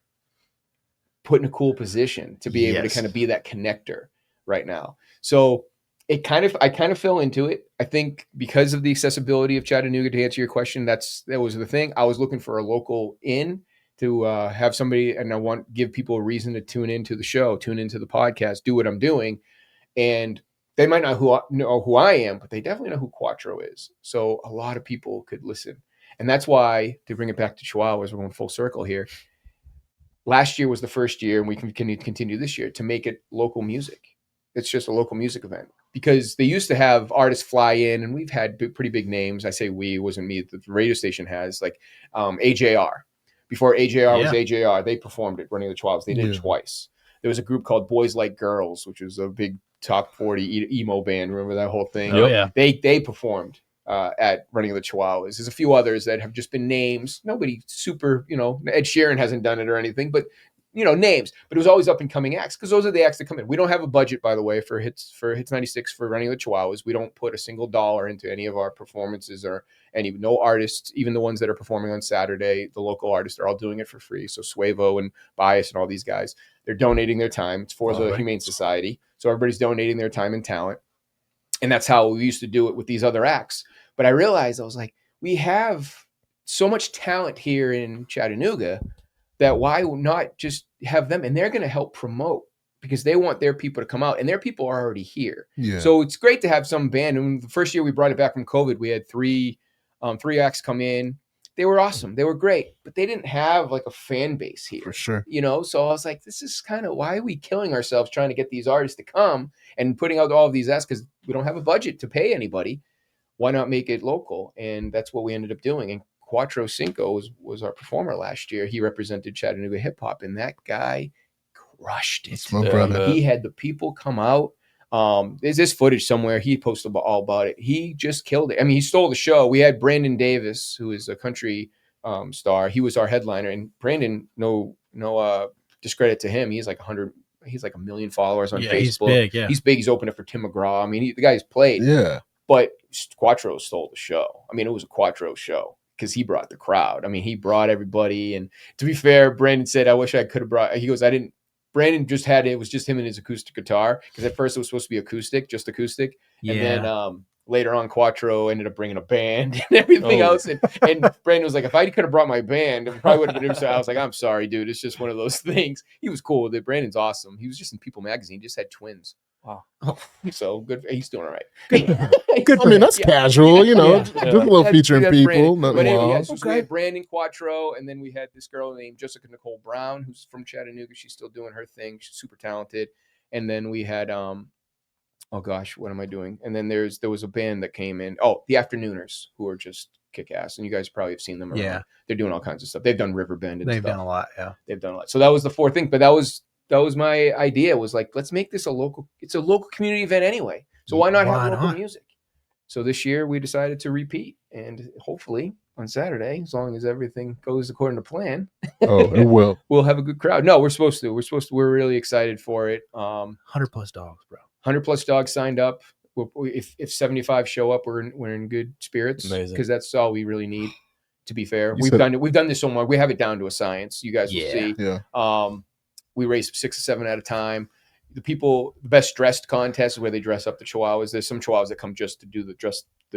put in a cool position to be able to kind of be that connector right now. So I kind of fell into it. I think because of the accessibility of Chattanooga, to answer your question, that was the thing. I was looking for a local in to have somebody, and I give people a reason to tune into the show, tune into the podcast, do what I'm doing. And they might not know who I am, but they definitely know who Quattro is. So a lot of people could listen. And that's why, to bring it back to Chihuahuas, we're going full circle here. Last year was the first year, and we can continue this year to make it local music. It's just a local music event. because they used to have artists fly in, and we've had pretty big names. I say we, it wasn't me. The radio station has, like AJR. Before AJR was AJR, they performed at Running the Chihuahuas. They did it twice. There was a group called Boys Like Girls, which was a big top 40 emo band. Remember that whole thing? Oh, yeah. They performed at Running the Chihuahuas. There's a few others that have just been names. Nobody super, Ed Sheeran hasn't done it or anything, but names. But it was always up and coming acts, because those are the acts that come in. We don't have a budget, by the way, for Hits 96 for Running the Chihuahuas. We don't put a single dollar into any of our performances, or no artists, even the ones that are performing on Saturday. The local artists are all doing it for free. So Suevo and Bias and all these guys, they're donating their time. It's for the Humane Society. So everybody's donating their time and talent. And that's how we used to do it with these other acts. But I realized, I was like, we have so much talent here in Chattanooga that why not just have them? And they're going to help promote, because they want their people to come out, and their people are already here. Yeah. So it's great to have some band. And the first year we brought it back from COVID, we had three acts come in. They were awesome. They were great, but they didn't have like a fan base here. For sure. So I was like, this is kind of, why are we killing ourselves trying to get these artists to come and putting out all of these acts, because we don't have a budget to pay anybody. Why not make it local? And that's what we ended up doing. And Cuatro Cinco was our performer last year. He represented Chattanooga hip hop, and that guy crushed it. That's my brother. He had the people come out. There's this footage somewhere. He posted all about it. He just killed it. I mean, he stole the show. We had Brandon Davis, who is a country star. He was our headliner, and Brandon, no discredit to him. He's like 100. He's like 1 million followers on Facebook. He's big. Yeah, he's big. He's opening for Tim McGraw. I mean, the guy's played. Yeah. But Cuatro stole the show. I mean, it was a Cuatro show, because he brought the crowd. I mean, he brought everybody. And to be fair, Brandon said, I wish I could have brought, he goes, I didn't, Brandon just had, it was just him and his acoustic guitar. Because at first it was supposed to be acoustic. Yeah. And then later on, Cuatro ended up bringing a band and everything else. And Brandon was like, if I could have brought my band, it probably would have been. So I was like, I'm sorry, dude. It's just one of those things. He was cool with it. Brandon's awesome. He was just in People Magazine. He just had twins. Wow. So good. He's doing all right. Good. I mean, that's casual, just a little featuring people. But anyway, so we had Brandon Cuatro, and then we had this girl named Jessica Nicole Brown, who's from Chattanooga. She's still doing her thing. She's super talented. And then we had oh gosh, what am I doing? And then there was a band that came in. Oh, the Afternooners, who are just kick ass, and you guys probably have seen them around. Yeah, they're doing all kinds of stuff. They've done Riverbend. And they've done a lot. Yeah, they've done a lot. So that was the fourth thing. But that was my idea, was like, let's make this it's a local community event anyway. So why not have local music? So this year we decided to repeat, and hopefully on Saturday, as long as everything goes according to plan, it will. We'll have a good crowd. No, we're supposed to. We're really excited for it. 100+ dogs, bro. 100+ dogs signed up. If 75 show up, we're in good spirits. Amazing. Because that's all we really need. To be fair, we've done this so much. We have it down to a science. You guys will see. Yeah. We race 6 or 7 at a time. The best dressed contest is where they dress up the Chihuahuas. There's some Chihuahuas that come just to do the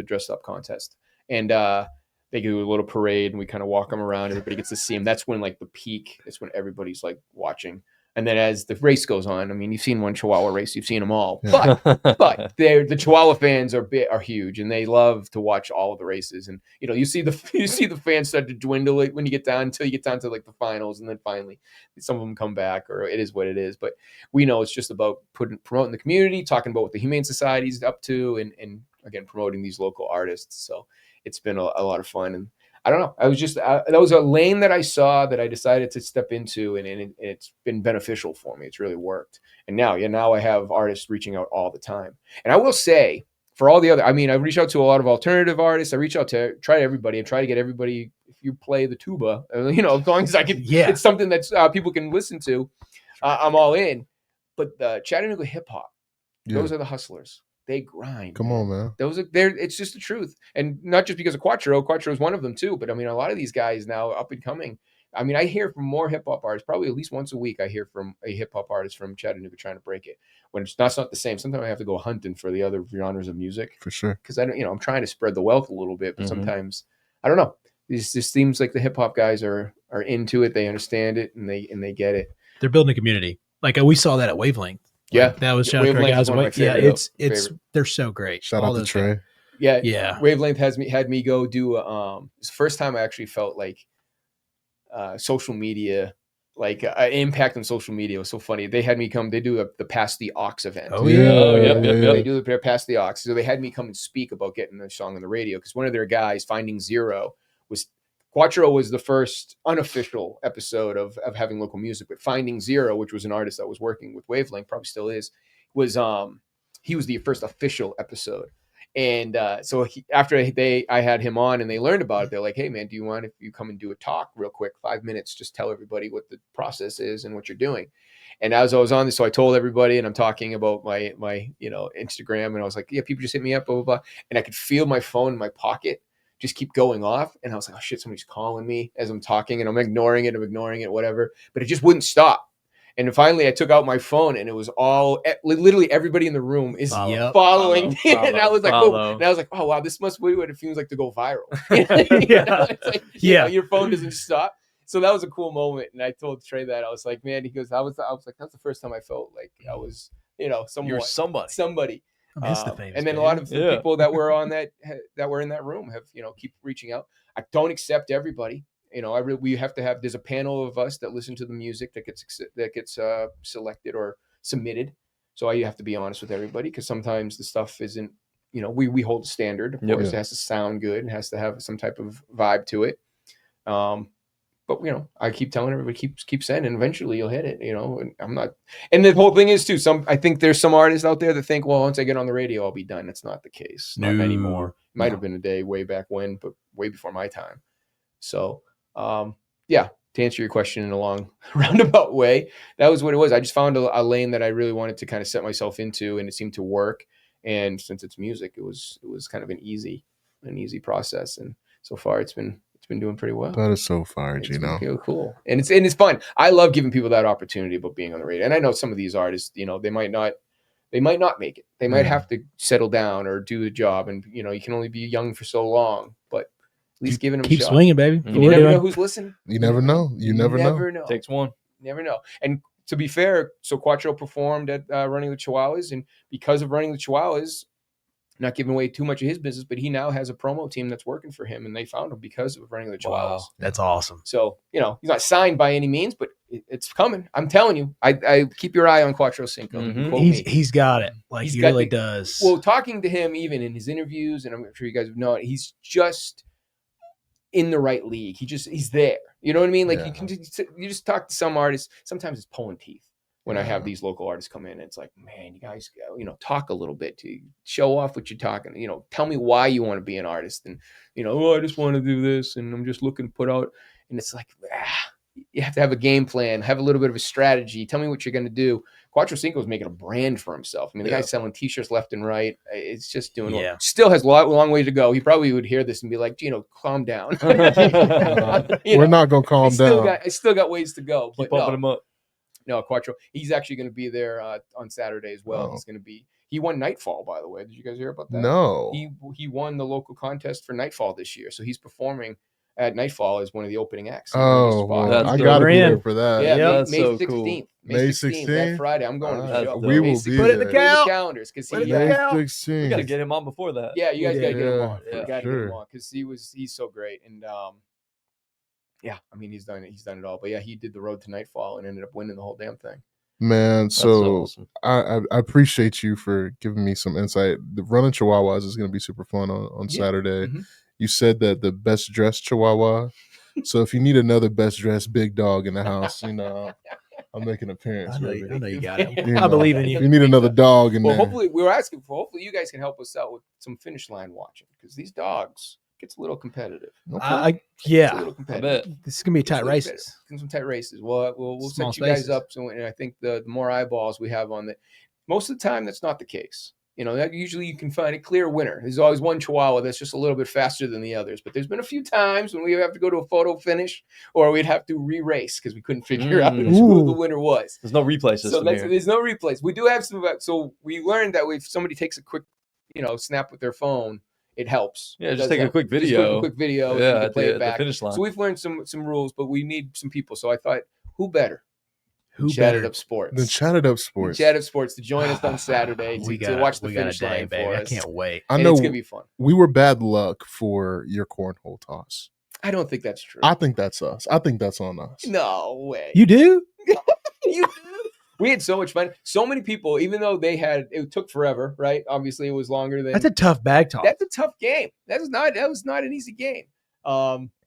dress up contest, and they do a little parade, and we kind of walk them around. Everybody gets to see them. That's when like the peak. That's when everybody's like watching. And then as the race goes on, I mean, you've seen one Chihuahua race, you've seen them all. Yeah. But the Chihuahua fans are huge, and they love to watch all of the races. And you see the fans start to dwindle when you get down until you get down to like the finals, and then finally some of them come back, or it is what it is. But we know it's just about promoting the community, talking about what the Humane Society is up to, and again promoting these local artists. So it's been a lot of fun. And I don't know. I was just that was a lane that I saw that I decided to step into, and it's been beneficial for me. It's really worked. And now I have artists reaching out all the time. And I will say, for all the other, I mean, I reach out to a lot of alternative artists. I reach out to everybody and try to get everybody. If you play the tuba, as long as I can, it's something that people can listen to. I'm all in. But the Chattanooga hip hop, those are the hustlers. They grind. Come on, man. It's just the truth. And not just because of Cuatro. Cuatro is one of them too. But I mean, a lot of these guys now up and coming. I mean, I hear from more hip hop artists, probably at least once a week. I hear from a hip hop artist from Chattanooga trying to break it. When that's not the same. Sometimes I have to go hunting for the other genres of music. For sure. Because I'm trying to spread the wealth a little bit, but sometimes I don't know. It just seems like the hip hop guys are into it. They understand it, and they get it. They're building a community. Like we saw that at Wavelength. Yeah, that was shout out to our guys. It's they're so great. Shout out to Trey. Yeah. Wavelength had me go do. It's the first time I actually felt like social media like impact on social media. It was so funny. They had me come. They do the Pass the Aux event. Oh yeah. Oh, yep. They do the Pass the Aux. So they had me come and speak about getting the song on the radio because one of their guys, Finding Zero, was Quattro was the first unofficial episode of having local music, but Finding Zero, which was an artist that was working with Wavelength, probably still is, was he was the first official episode. And so after I had him on and they learned about it, they're like, hey, man, do you want if you come and do a talk real quick, 5 minutes, just tell everybody what the process is and what you're doing. And as I was on this, so I told everybody and I'm talking about my Instagram and I was like, yeah, people just hit me up, blah, blah, blah. And I could feel my phone in my pocket just keep going off. And I was like, oh shit, somebody's calling me as I'm talking and I'm ignoring it, whatever. But it just wouldn't stop. And finally, I took out my phone, and it was all literally everybody in the room is following me. And I was like, oh, and I was like, oh wow, this must be what it feels like to go viral. It's like, you know, your phone doesn't stop. So that was a cool moment. And I told Trey that I was like, man, he goes, I was like, that's the first time I felt like I was, you know, somebody. I miss the famous and then a lot of the people that were on that were in that room have, you know, keep reaching out. I don't accept everybody. You know, we have to have. There's a panel of us that listen to the music that gets selected or submitted. So you have to be honest with everybody because sometimes the stuff isn't. You know, we hold a standard. Of course, it has to sound good. It has to have some type of vibe to it. But you know, I keep telling everybody, keep sending. And eventually, you'll hit it. You know, and I'm not. And the whole thing is too. I think there's some artists out there that think, well, once I get on the radio, I'll be done. That's not the case. Not anymore. Might have been a day way back when, but way before my time. So. To answer your question in a long roundabout way, that was what it was. I just found a lane that I really wanted to kind of set myself into, and it seemed to work. And since it's music, it was kind of an easy process. And so far, it's been doing pretty well. That is so far, Gino. It's cool, and it's fun. I love giving people that opportunity about being on the radio. And I know some of these artists, you know, they might not make it. They might have to settle down or do the job, and you know, you can only be young for so long, but. At least giving them keep a shot. Swinging, baby. You never know who's listening. You never know. You never know. Takes one. Never know. And to be fair, so Quattro performed at Running the Chihuahuas, and because of Running the Chihuahuas, not giving away too much of his business, but he now has a promo team that's working for him, and they found him because of Running the Chihuahuas. Wow. That's awesome. So, you know, he's not signed by any means, but it's coming. I'm telling you. I keep your eye on Quattro Cinco. Mm-hmm. He's got it. Like he really does. Well, talking to him even in his interviews, and I'm sure you guys know it, he's just in the right league. He's there. You know what I mean? Like you just talk to some artists. Sometimes it's pulling teeth when I have these local artists come in. It's like, man, you guys, you know, talk a little bit to show off what you're talking. You know, tell me why you want to be an artist. And you know, oh, I just want to do this, and I'm just looking to put out. And it's like, you have to have a game plan, have a little bit of a strategy. Tell me what you're going to do. Quattro Cinco is making a brand for himself. I mean, the guy's selling T-shirts left and right. It's just doing well. Still has a long way to go. He probably would hear this and be like, Gino, calm down. We're not going to calm down. I still got ways to go. Keep bumping him up. No, Quattro. He's actually going to be there on Saturday as well. He's going to be. He won Nightfall, by the way. Did you guys hear about that? No. He won the local contest for Nightfall this year. So he's performing at Nightfall as one of the opening acts. Oh, well, I got to be there for that. Yeah, that's May so 16th. cool. May 16th, that Friday. I'm going to the show. We will be Put it in the calendars because May 16th. We got to get him on before that. Yeah, you guys got to get him on. Yeah, You got to get him on because he's so great. And I mean, he's done it all. But yeah, he did the Road to Nightfall and ended up winning the whole damn thing. Man, so awesome. I appreciate you for giving me some insight. The Running Chihuahuas is going to be super fun on Saturday. Mm-hmm. You said that the best dressed Chihuahua. So if you need another best dressed big dog in the house, you know, I'll make an appearance. I know you got it. You I know, believe in you. If you need another dog in there. Hopefully, we were asking for. Hopefully, you guys can help us out with some finish line watching because these dogs gets a little competitive. Okay. It's a little competitive. I bet. This is gonna be tight races. Some tight races. We'll Small set you guys spaces. up. So, and I think the more eyeballs we have on it, most of the time that's not the case. You know, that usually you can find a clear winner. There's always one Chihuahua that's just a little bit faster than the others. But there's been a few times when we have to go to a photo finish or we'd have to re-race because we couldn't figure out who the winner was. There's no replay system here. There's no replays. We do have some. So we learned that if somebody takes a quick, snap with their phone, it helps. Yeah, just take a quick video. And play it back. The finish line. So we've learned some rules, but we need some people. So I thought, who better? Chatted Up Sports. The Chatted Up Sports. Chatted Up Sports to join us on Saturday to watch the finish line for baby. us. I can't wait. I know it's gonna be fun. We were bad luck for your cornhole toss. I don't think that's true. I think that's us. I think that's on us. No way. You do? You do? We had so much fun. So many people, even though it took forever, right? Obviously, it was longer than. That's a tough bag talk. That's a tough game. That was not an easy game.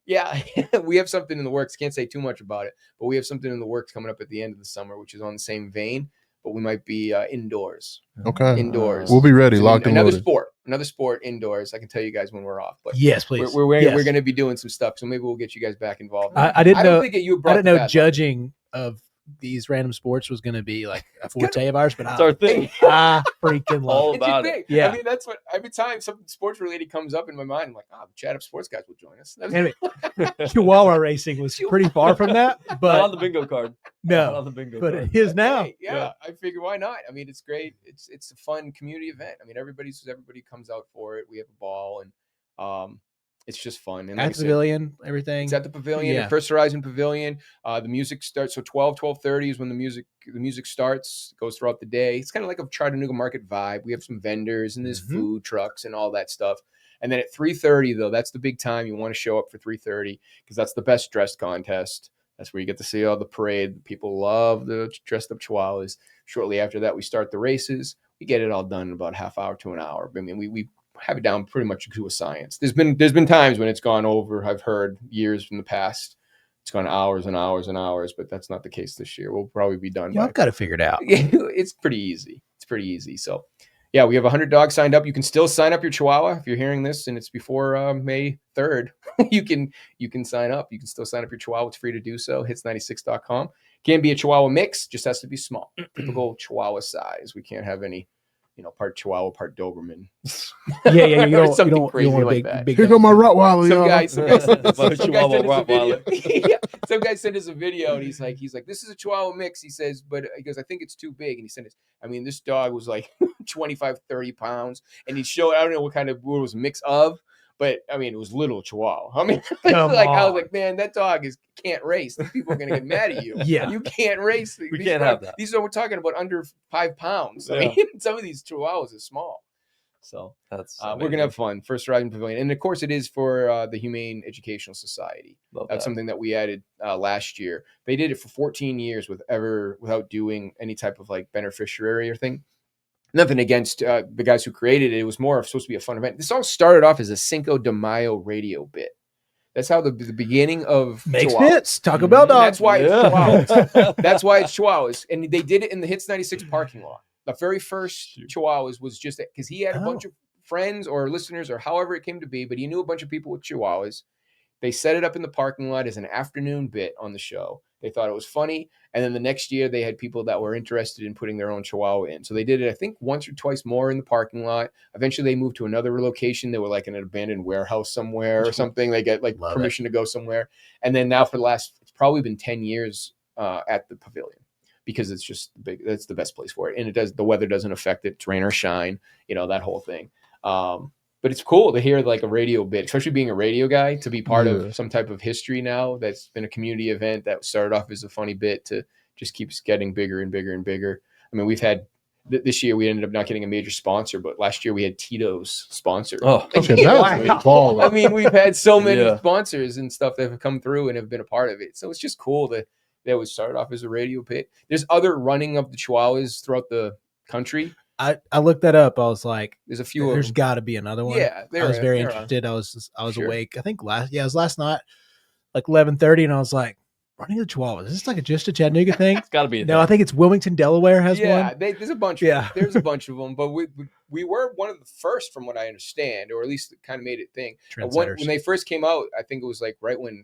Yeah, we have something in the works. Can't say too much about it, but we have something in the works coming up at the end of the summer, which is on the same vein, but we might be indoors. Okay. Indoors. We'll be ready. Locked and loaded. Another sport indoors. I can tell you guys when we're off. But yes, please. We're Yes. going to be doing some stuff, so maybe we'll get you guys back involved. I didn't know. I didn't know judging of these random sports was going to be like a forte of ours, but It's our thing. I freaking love All it. about it. Yeah. I mean, that's what every time something sports related comes up in my mind, I'm like, the Chat Up Sports guys will join us. Anyway, Chihuahua racing was pretty far from that, but not on the bingo card. Not on the bingo but card. it is now. Hey, yeah, I figure why not? I mean, it's great. It's a fun community event. I mean, everybody comes out for it. We have a ball, and it's just fun. And at the pavilion, everything. It's at the pavilion, at First Horizon Pavillion. The music starts, so 12:30 is when the music starts. It goes throughout the day. It's kind of like a Chattanooga market vibe. We have some vendors and there's food trucks and all that stuff. And then at 3:30, though, that's the big time. You want to show up for 3:30 because that's the best dressed contest. That's where you get to see all the parade. People love the dressed up Chihuahuas. Shortly after that, we start the races. We get it all done in about half hour to an hour. I mean, we have it down pretty much to a science. There's been times when it's gone over. I've heard years from the past. It's gone hours and hours and hours, but that's not the case this year. We'll probably be done. I've got it figured out. It's pretty easy. So, yeah, we have 100 dogs signed up. You can still sign up your Chihuahua if you're hearing this and it's before May 3rd. you can sign up. You can still sign up your Chihuahua. It's free to do so. Hits96.com. Can be a Chihuahua mix. Just has to be small. Typical Chihuahua size. We can't have any. Part Chihuahua, part Doberman. Yeah. You don't crazy want a like that. big Here go my Rottweiler. Some guy sent us a video and he's like, this is a Chihuahua mix. He says, but he goes, I think it's too big. And he sent us. I mean, this dog was like 25, 30 pounds. And he showed, I don't know what it was a mix of, but I mean, it was little Chihuahua. I mean, I was like, man, that dog can't race. These people are going to get mad at you. Yeah. You can't race. We can't have that. These are, we're talking about under 5 pounds. I mean, some of these Chihuahuas are small. So that's we're going to have fun. First Horizon Pavillion. And of course it is for the Humane Educational Society. That's something that we added last year. They did it for 14 years without doing any type of like beneficiary or thing. Nothing against the guys who created it. It was more supposed to be a fun event. This all started off as a Cinco de Mayo radio bit. That's how the beginning of makes Chihuahua. sense. Taco Bell dog. That's why it's Chihuahuas. That's why it's Chihuahuas. And they did it in the Hits 96 parking lot. The very first Chihuahuas was just because he had a bunch of friends or listeners or however it came to be, but he knew a bunch of people with Chihuahuas. They set it up in the parking lot as an afternoon bit on the show. They thought it was funny. And then the next year they had people that were interested in putting their own Chihuahua in. So they did it, I think, once or twice more in the parking lot. Eventually they moved to another location. They were like in an abandoned warehouse somewhere or something. They get like permission to go somewhere. And then now for it's probably been 10 years at the pavilion because it's just big. That's the best place for it. And the weather doesn't affect it. It's rain or shine, that whole thing. But it's cool to hear like a radio bit, especially being a radio guy, to be part of some type of history now that's been a community event that started off as a funny bit to just keeps getting bigger and bigger and bigger. I mean, we've had this year, we ended up not getting a major sponsor, but last year we had Tito's sponsor. Oh, okay. Wow. I mean, we've had so many sponsors and stuff that have come through and have been a part of it. So it's just cool that would start off as a radio bit. There's other running of the Chihuahuas throughout the country. I looked that up. I was like, there's a few. There's got to be another one. Yeah, I was very interested. I was awake. I think it was last night, like 11:30, and I was like, running the Chihuahuas. Is this like just a Chattanooga thing? It's got to be. No, I think it's Wilmington, Delaware has one. Yeah, there's a bunch. There's a bunch of them, but we were one of the first, from what I understand, or at least it kind of made it thing. When they first came out, I think it was like right when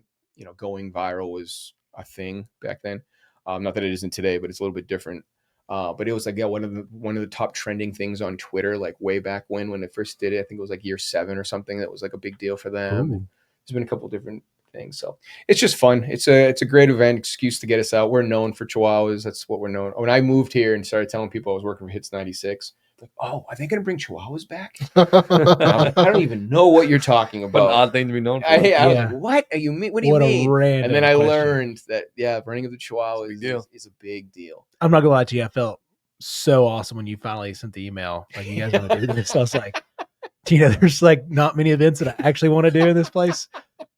going viral was a thing back then. Not that it isn't today, but it's a little bit different. But it was like one of the top trending things on Twitter, like way back when they first did it. I think it was like year 7 or something. That was like a big deal for them. There's been a couple different things, so it's just fun. It's a great event, excuse to get us out. We're known for Chihuahuas. That's what we're known. When I moved here and started telling people I was working for Hits 96, like, oh, are they going to bring Chihuahuas back? I don't even know what you're talking about. What an odd thing to be known for. I was like, what are you mean? What do you mean? And then I learned that running of the Chihuahuas is a big deal. I'm not gonna lie to you. I felt so awesome when you finally sent the email. Like, you guys want to do this? I was like, there's like not many events that I actually want to do in this place.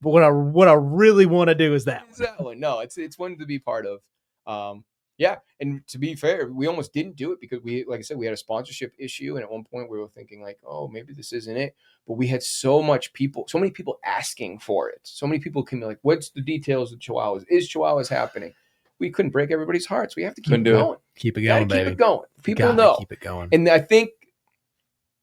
But what I really want to do is that It's that one. No, it's one to be part of. Yeah, and to be fair, we almost didn't do it because like I said, we had a sponsorship issue, and at one point we were thinking like, oh, maybe this isn't it. But we had so many people asking for it. So many people came like, what's the details of Chihuahuas? Is Chihuahuas happening? We couldn't break everybody's hearts. We have to keep it going. Keep it Gotta going, baby. Keep it going. People know. Keep it going. And I think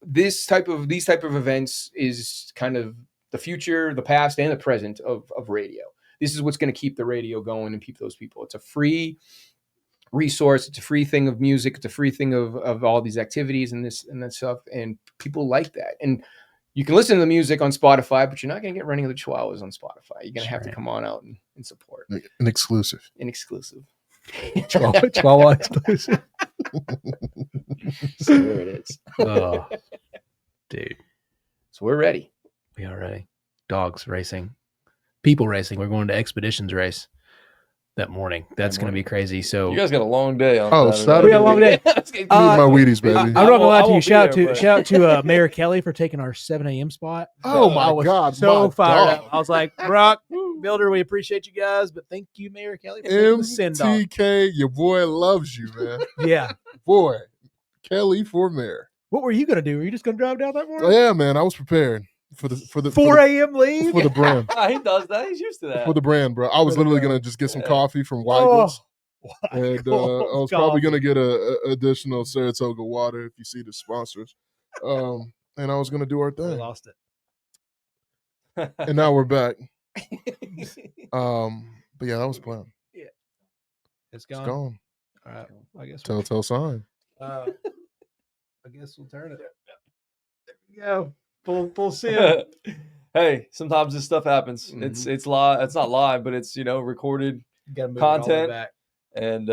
these type of events is kind of the future, the past, and the present of radio. This is what's going to keep the radio going and keep those people. It's a free resource. It's a free thing of music. It's a free thing of all these activities and this and that stuff. And people like that. And you can listen to the music on Spotify, but you're not going to get Running of the Chihuahuas on Spotify. You're going to have to come on out and support. An exclusive. Chihuahua exclusive. So there it is. Oh, dude. So we're ready. We are ready. Dogs racing. People racing. We're going to Expeditions race that morning. That's going to be crazy. So you guys got a long day on Saturday. We got a long day. Need my Wheaties, baby. I'm not gonna lie to you. Shout out to Mayor Kelly for taking our 7 a.m. spot. Oh I my was God! so fired dog. up. I was like, Brock, Builder, we appreciate you guys, but thank you, Mayor Kelly, for taking the send off. MTK, your boy loves you, man. Yeah, boy, Kelly for mayor. What were you gonna do? Were you just gonna drive down that morning? Oh, yeah, man. I was prepared for the 4 a.m. leave for the brand. He does that. He's used to that. For the brand, bro. I was literally gonna just get some coffee from Weigel's. And I was probably going to get a additional Saratoga water if you see the sponsors. And I was going to do our We thing. lost it. And now we're back. But yeah, that was planned. Yeah. It's It's gone. gone. All right. I guess Telltale sign. I guess we'll turn it. There we go. Full sim. Hey, sometimes this stuff happens. Mhm. It's live. It's not live, but it's recorded Gotta move it all the way content. back. And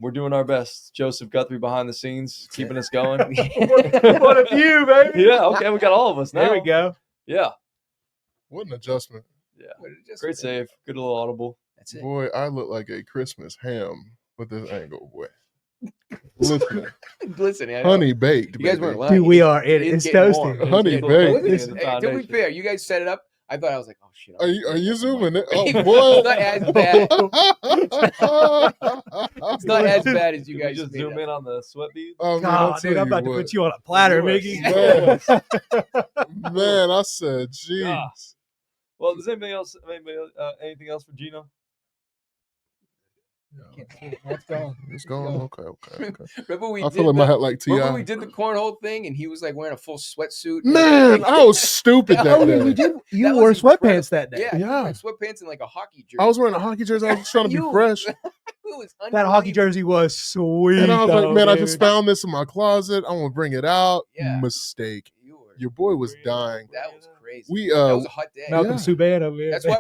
we're doing our best. Joseph Guthrie behind the scenes, keeping us going. What a view, baby. Yeah, okay, we got all of us now. There we go. Yeah. What an adjustment. Yeah. Great save. Good little audible. That's it. Boy, I look like a Christmas ham with this angle, boy. Listen, Listen, I know. honey baked. You guys baby. weren't lying. Dude, we are. getting It's toasty. warm. It's Honey getting baked. warm. Listen, Hey, to be fair, you guys set it up. I thought I was like, oh shit. Are you zooming it? Oh, It's boy. not as bad. It's not as bad as you Can we guys just made zoom up. in on the sweat beads? Oh, man, I'll God, tell dude, I'm you about to what. put you on a platter, You are Mickey. Man, man, I said, jeez. God. Well, does anything else for Gino? That's gone. It's gone. Okay. Remember we I did feel like my the, head like remember we T.I. did the cornhole thing and he was like wearing a full sweatsuit. Man, I was stupid that Oh, day. you did. You That wore was sweatpants that day. Yeah, Yeah. like sweatpants and like a hockey jersey. I was wearing a hockey jersey. I was trying to be You- fresh. It was That hockey jersey was sweet. And I was like, though, man, I dude. just found this in my closet. I want to bring it out. Yeah. Mistake. You were, Your boy was dying. that was crazy. We That was a hot day. Malcolm Yeah. Subban over here. That's why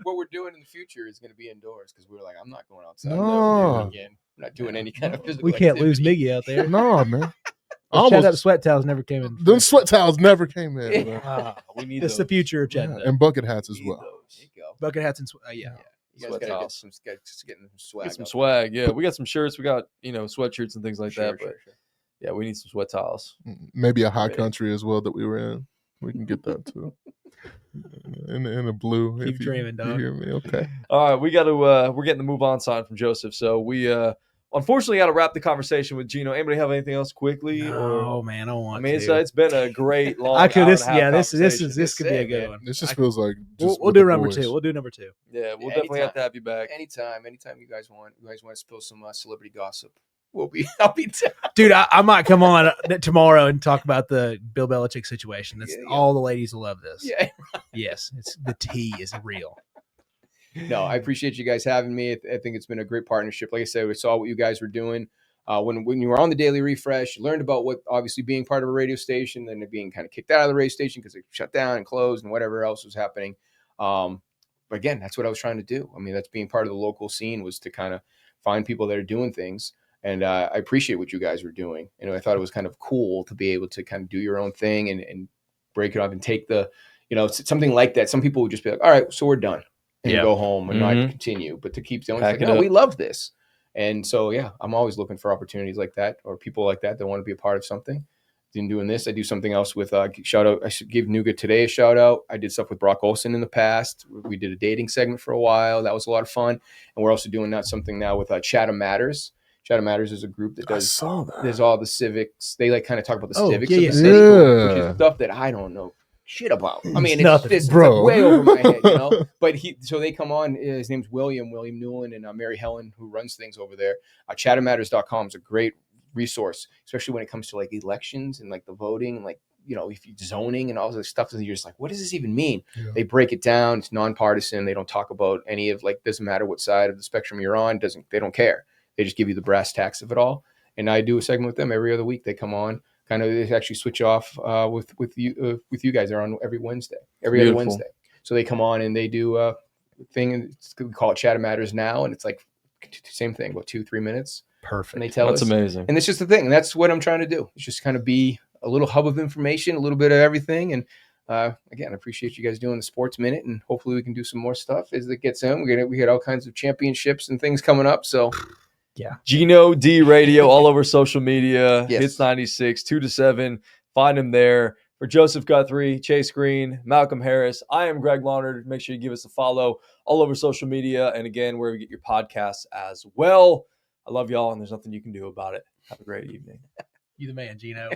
what we're doing in the future is going to be indoors because we were like, I'm not going outside. No. Never doing it again. I'm not doing any kind of physical. we can't lose activity. Miggy out there. No, man. I Shout out almost sweat towels never came in. them sweat towels never came in. Man. We need It's the future of Yeah, Chattanooga. and bucket hats as Need well. those. There you go. Bucket hats and yeah. You guys Sweat got to get towels. some swag. Get some up. swag. Yeah, we got some shirts. We got sweatshirts and things like Sure, that. sure, But sure. yeah, we need some sweat towels. Maybe a high Ready. country as well that we were in. We can get that too. In a blue. Keep if you- dreaming, you dog. hear me? Okay. All right, we got to. We're getting the move on sign from Joseph. So we unfortunately got to wrap the conversation with Gino. Anybody have anything else quickly? Oh man, I I want mean, to. it's been a great long. I could. hour This and a half this conversation. could be a That's it, good man. one. This just feels like just We'll with do the number boys. two. We'll do number two. Yeah, we'll definitely have to have you back. Anytime you guys want. You guys want to spill some celebrity gossip? I'll be down. Dude, I might come on tomorrow and talk about the Bill Belichick situation. That's Yeah. all the ladies will love this. Yeah. Yes, it's the tea is real. No, I appreciate you guys having me. I think it's been a great partnership. Like I said, we saw what you guys were doing when you were on the Daily Refresh. You learned about what obviously being part of a radio station, then being kind of kicked out of the radio station because it shut down and closed and whatever else was happening. But again, that's what I was trying to do. I mean, that's being part of the local scene was to kind of find people that are doing things. And I appreciate what you guys were doing. I thought it was kind of cool to be able to kind of do your own thing and break it up and take something like that. Some people would just be like, all right, so we're done. And Yeah. go home and Mhm. not continue. But to keep doing Pack like, it no, up. we love this. And so, yeah, I'm always looking for opportunities like that or people like that want to be a part of something. in doing this. I do something else with shout out. I should give Nougat today a shout out. I did stuff with Brock Olson in the past. We did a dating segment for a while. That was a lot of fun. And we're also doing something now with Chatham Matters. Chatham Matters is a group that does there's all the civics. They like kind of talk about the civics of the city, which is stuff that I don't know shit about. I mean, it's like way over my head, you know. But so they come on. His name's William Newland, and Mary Helen, who runs things over there. ChathamMatters.com is a great resource, especially when it comes to like elections and like the voting and like, you know, if you zoning and all this stuff, and you're just like, what does this even mean? Yeah. They break it down. It's nonpartisan. They don't talk about any of like, doesn't matter what side of the spectrum you're on. They don't care. They just give you the brass tacks of it all. And I do a segment with them every other week. They come on, kind of, they actually switch off with you guys. They're on every other Wednesday. So they come on and they do a thing. We call it Chatham Matters Now. And it's like same thing, about 2-3 minutes. Perfect. And they tell us. That's amazing. And it's just the thing. And that's what I'm trying to do. It's just kind of be a little hub of information, a little bit of everything. And again, I appreciate you guys doing the Sports Minute. And hopefully we can do some more stuff as it gets in. We got all kinds of championships and things coming up. So yeah. Gino D Radio all over social media. Yes. Hits 96, 2 to 7. Find him there. For Joseph Guthrie, Chase Green, Malcolm Harris, I am Greg Larnard. Make sure you give us a follow all over social media. And again, where we get your podcasts as well. I love y'all, and there's nothing you can do about it. Have a great evening. You the man, Gino.